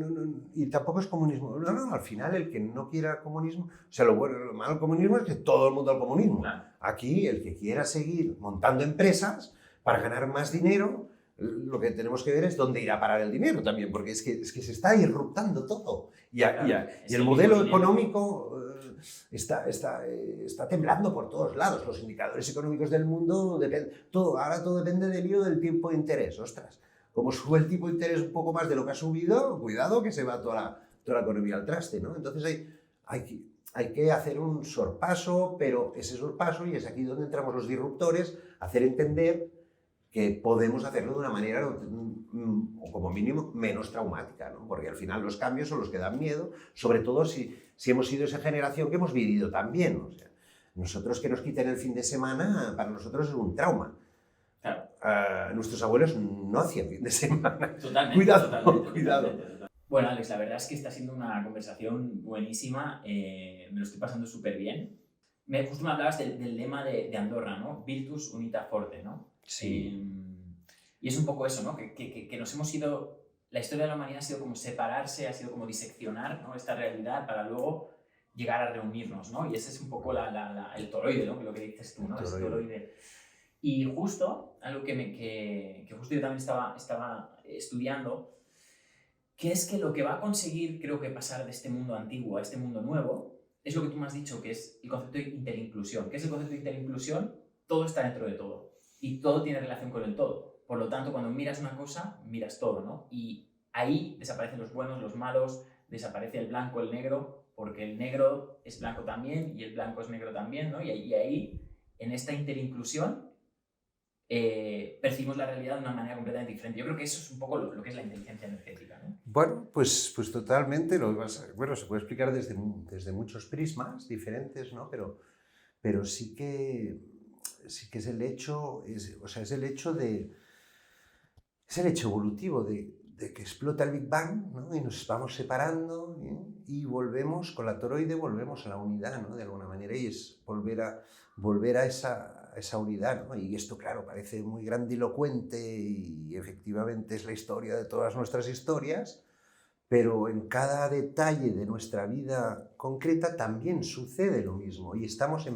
y tampoco es comunismo. No, al final el que no quiera comunismo... O sea, lo malo del comunismo es que todo el mundo al comunismo. Claro. Aquí, el que quiera seguir montando empresas para ganar más dinero, lo que tenemos que ver es dónde irá a parar el dinero también, porque es que se está disruptando todo. Y el modelo económico está temblando por todos lados. Los indicadores económicos del mundo, ahora todo depende del lío del tipo de interés. Ostras, como sube el tipo de interés un poco más de lo que ha subido, cuidado que se va toda la economía al traste, ¿no? Entonces hay que hacer un sorpaso, pero ese sorpaso, y es aquí donde entramos los disruptores, hacer entender que podemos hacerlo de una manera, o como mínimo, menos traumática, ¿no? Porque al final los cambios son los que dan miedo, sobre todo si hemos sido esa generación que hemos vivido también. O sea, nosotros que nos quiten el fin de semana, para nosotros es un trauma. Claro. Nuestros abuelos no hacían fin de semana. Totalmente. Cuidado. Bueno, Alex, la verdad es que está siendo una conversación buenísima. Me lo estoy pasando súper bien. Justo me hablabas del lema de Andorra, ¿no? Virtus unita forte, ¿no? Sí. Y es un poco eso, ¿no? Que nos hemos ido... La historia de la humanidad ha sido como separarse, ha sido como diseccionar, ¿no? Esta realidad para luego llegar a reunirnos, ¿no? Y ese es un poco el toroide, ¿no? Lo que dices tú, ¿no? Ese toroide. Y justo, algo que justo yo también estaba estudiando, que es que lo que va a conseguir, creo que pasar de este mundo antiguo a este mundo nuevo, es lo que tú me has dicho, que es el concepto de interinclusión. ¿Qué es el concepto de interinclusión? Todo está dentro de todo. Y todo tiene relación con el todo. Por lo tanto, cuando miras una cosa, miras todo, ¿no? Y ahí desaparecen los buenos, los malos, desaparece el blanco, el negro, porque el negro es blanco también y el blanco es negro también, ¿no? Y ahí, en esta interinclusión, percibimos la realidad de una manera completamente diferente. Yo creo que eso es un poco lo que es la inteligencia energética, ¿no? Bueno, pues totalmente. Bueno, se puede explicar desde muchos prismas diferentes, ¿no? Pero sí que es el hecho, es el hecho evolutivo de que explota el Big Bang, ¿no? Y nos vamos separando, ¿eh? Y volvemos con la toroide, volvemos a la unidad, ¿no? De alguna manera, y es volver a esa unidad, ¿no? Y esto, claro, parece muy grandilocuente y efectivamente es la historia de todas nuestras historias, pero en cada detalle de nuestra vida concreta también sucede lo mismo y estamos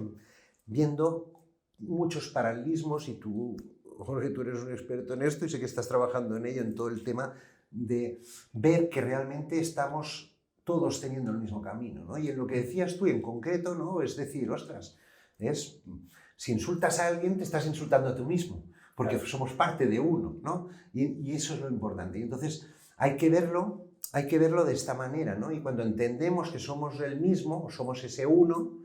viendo muchos paralelismos y tú, Jorge, tú eres un experto en esto y sé que estás trabajando en ello, en todo el tema de ver que realmente estamos todos teniendo el mismo camino, ¿no? Y en lo que decías tú en concreto, ¿no? Es decir, ostras, si insultas a alguien te estás insultando a tú mismo, porque claro, somos parte de uno, ¿no? Y eso es lo importante. Y entonces hay que verlo de esta manera, ¿no? Y cuando entendemos que somos el mismo, o somos ese uno,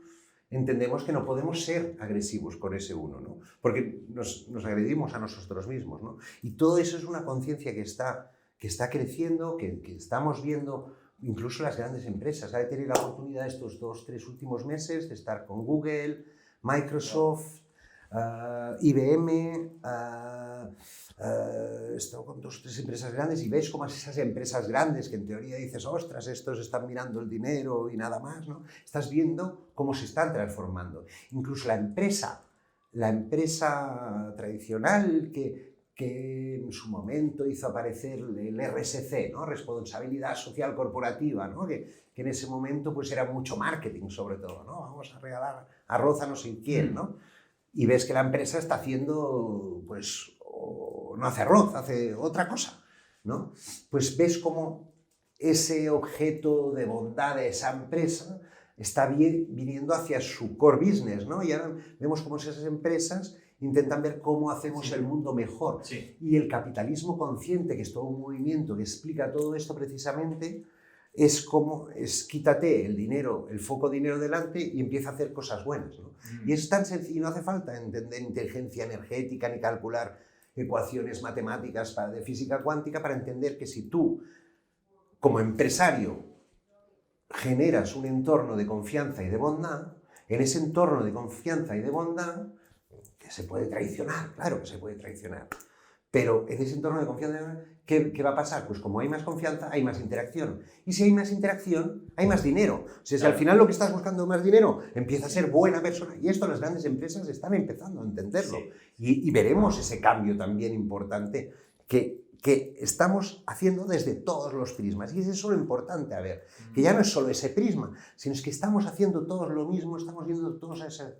entendemos que no podemos ser agresivos con ese uno, ¿no? Porque nos agredimos a nosotros mismos, ¿no? Y todo eso es una conciencia que que está creciendo, que estamos viendo incluso las grandes empresas. He tenido la oportunidad estos 2-3 últimos meses de estar con Google, Microsoft, IBM, he estado con 2 o 3 empresas grandes y ves cómo esas empresas grandes que en teoría dices, ostras, estos están mirando el dinero y nada más, ¿no? Estás viendo cómo se están transformando. Incluso la empresa tradicional que en su momento hizo aparecer el RSC, ¿no? Responsabilidad Social Corporativa, ¿no? Que en ese momento pues era mucho marketing sobre todo, ¿no? Vamos a regalar arroz a no sé quién, ¿no? Y ves que la empresa está haciendo, pues, no hace arroz, hace otra cosa, ¿no? Pues ves cómo ese objeto de bondad de esa empresa está viniendo hacia su core business, ¿no? Y ahora vemos cómo esas empresas intentan ver cómo hacemos el mundo mejor. Sí. Y el capitalismo consciente, que es todo un movimiento que explica todo esto precisamente, es como, quítate el dinero, el foco dinero delante y empieza a hacer cosas buenas, ¿no? Y es tan sencillo, no hace falta entender inteligencia energética ni calcular ecuaciones matemáticas de física cuántica para entender que si tú, como empresario, generas un entorno de confianza y de bondad, en ese entorno de confianza y de bondad, que se puede traicionar, claro que se puede traicionar, pero en ese entorno de confianza, ¿qué va a pasar? Pues como hay más confianza, hay más interacción. Y si hay más interacción, hay más dinero. O sea, si al final lo que estás buscando es más dinero, empieza a ser buena persona. Y esto las grandes empresas están empezando a entenderlo. Y veremos ese cambio también importante que estamos haciendo desde todos los prismas. Y es eso lo importante, a ver, que ya no es solo ese prisma, sino es que estamos haciendo todos lo mismo, estamos viendo todos a esa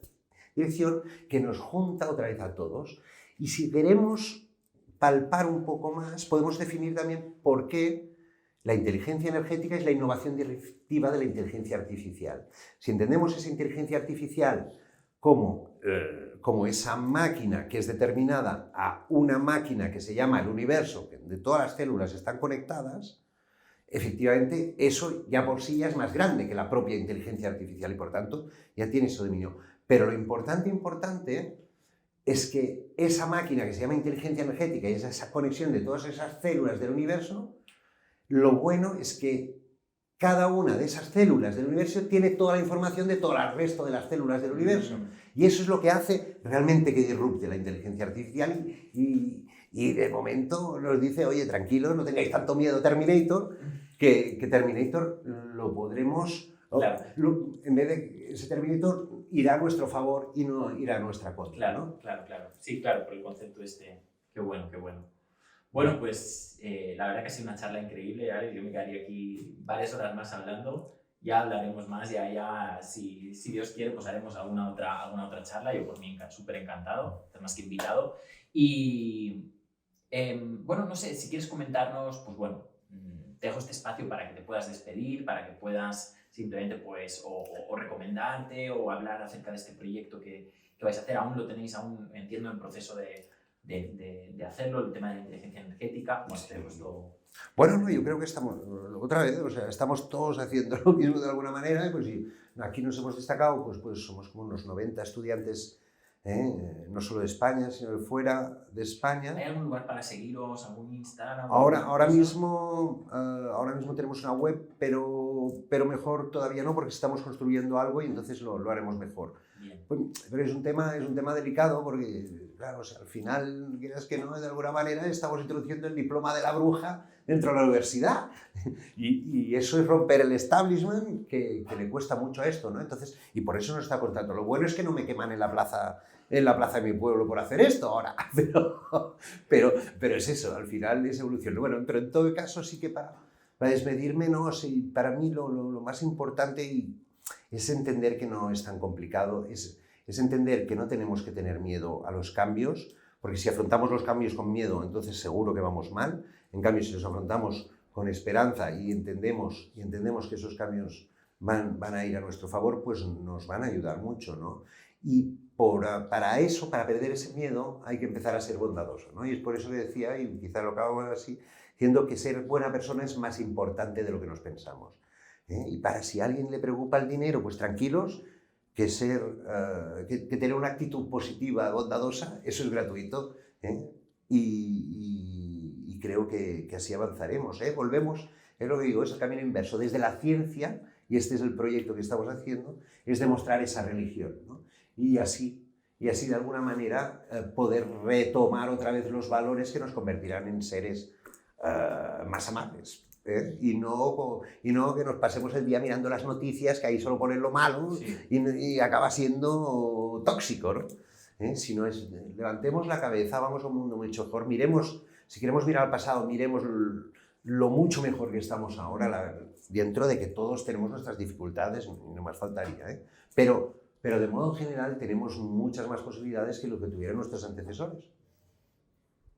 dirección que nos junta otra vez a todos. Y si queremos palpar un poco más, podemos definir también por qué la inteligencia energética es la innovación directiva de la inteligencia artificial. Si entendemos esa inteligencia artificial como esa máquina que es determinada a una máquina que se llama el universo, donde todas las células están conectadas, efectivamente eso ya por sí ya es más grande que la propia inteligencia artificial y por tanto ya tiene su dominio. Pero lo importante es que esa máquina que se llama inteligencia energética y esa conexión de todas esas células del universo, lo bueno es que cada una de esas células del universo tiene toda la información de todo el resto de las células del universo. Y eso es lo que hace realmente que disrupte la inteligencia artificial y de momento nos dice, oye, tranquilos, no tengáis tanto miedo Terminator, que Terminator lo podremos... Claro. En vez de ese Terminator irá a nuestro favor y no irá a nuestra contra. Claro, ¿no? claro. Sí, claro, por el concepto este. Qué bueno. Bueno, pues la verdad que ha sido una charla increíble, ¿vale? Yo me quedaría aquí varias horas más hablando. Ya hablaremos más, ya si Dios quiere, pues haremos alguna otra charla. Yo por mí súper encantado, estás más que invitado. Y bueno, no sé, si quieres comentarnos, pues bueno, te dejo este espacio para que te puedas despedir, para que puedas simplemente pues o recomendarte o hablar acerca de este proyecto que vais a hacer. Aún lo tenéis, entiendo, en proceso de hacerlo, el tema de la inteligencia energética. Bueno, no, yo creo que estamos, otra vez, o sea, estamos todos haciendo lo mismo de alguna manera, pues si aquí nos hemos destacado, pues somos como unos 90 estudiantes, no solo de España, sino de fuera de España. ¿Hay algún lugar para seguiros, algún Instagram? Ahora mismo tenemos una web, pero mejor todavía no, porque estamos construyendo algo y entonces lo haremos mejor. Pues, pero es un tema delicado porque, claro, o sea, al final, quieras que no, de alguna manera estamos introduciendo el diploma de la bruja dentro de la universidad y eso es romper el establishment que le cuesta mucho a esto, ¿no? Entonces, y por eso nos está costando. Lo bueno es que no me queman en la plaza de mi pueblo por hacer esto ahora, pero es eso, al final es evolución. Bueno, pero en todo caso sí que para despedirme, no, sí, para mí lo más importante es entender que no es tan complicado, es entender que no tenemos que tener miedo a los cambios, porque si afrontamos los cambios con miedo, entonces seguro que vamos mal. En cambio, si los afrontamos con esperanza y entendemos que esos cambios van a ir a nuestro favor, pues nos van a ayudar mucho, ¿no? Y para eso, para perder ese miedo, hay que empezar a ser bondadoso, ¿no? Y es por eso que decía, y quizá lo acabo así, diciendo que ser buena persona es más importante de lo que nos pensamos. Y para si a alguien le preocupa el dinero, pues tranquilos, que tener una actitud positiva, bondadosa, eso es gratuito, y creo que así avanzaremos. Volvemos, es lo que digo, es el camino inverso. Desde la ciencia, y este es el proyecto que estamos haciendo, es demostrar esa religión, ¿no? Y así de alguna manera poder retomar otra vez los valores que nos convertirán en seres más amables. Y no que nos pasemos el día mirando las noticias, que ahí solo ponen lo malo, Sí. y acaba siendo tóxico, ¿no? Si no es, levantemos la cabeza, vamos a un mundo mucho mejor, miremos, si queremos mirar al pasado, miremos lo mucho mejor que estamos ahora, dentro de que todos tenemos nuestras dificultades, no más faltaría, pero de modo general tenemos muchas más posibilidades que lo que tuvieron nuestros antecesores.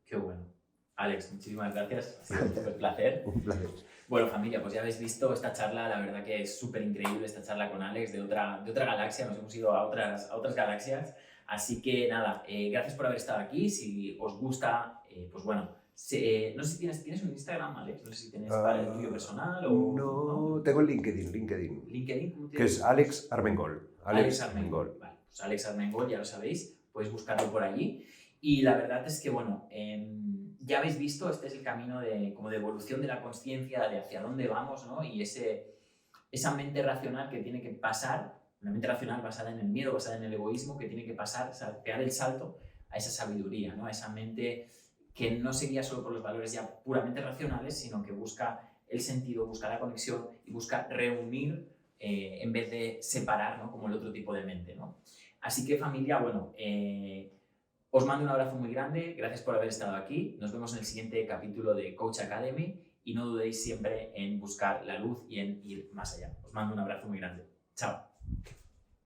Qué bueno. Alex, muchísimas gracias, ha sido un súper placer. Un placer. Bueno, familia, pues ya habéis visto esta charla, la verdad que es súper increíble esta charla con Alex de otra galaxia, nos hemos ido a otras galaxias, así que nada, gracias por haber estado aquí, si os gusta, pues bueno, no sé si tienes un Instagram, Alex, no sé si tienes para el tuyo personal o... No, tengo el LinkedIn, LinkedIn, ¿cómo que es Alex Armengol. Alex Armengol. Vale, pues Alex Armengol, ya lo sabéis, podéis buscarlo por allí. Y la verdad es que, bueno, ya habéis visto, este es el camino como de evolución de la consciencia, de hacia dónde vamos, ¿no? Y esa mente racional que tiene que pasar, una mente racional basada en el miedo, basada en el egoísmo, que tiene que pasar, o sea, pegar el salto a esa sabiduría, ¿no? A esa mente que no se guía solo por los valores ya puramente racionales, sino que busca el sentido, busca la conexión y busca reunir en vez de separar, ¿no? Como el otro tipo de mente, ¿no? Así que, familia, bueno, os mando un abrazo muy grande, gracias por haber estado aquí, nos vemos en el siguiente capítulo de Coach Academy y no dudéis siempre en buscar la luz y en ir más allá. Os mando un abrazo muy grande. Chao.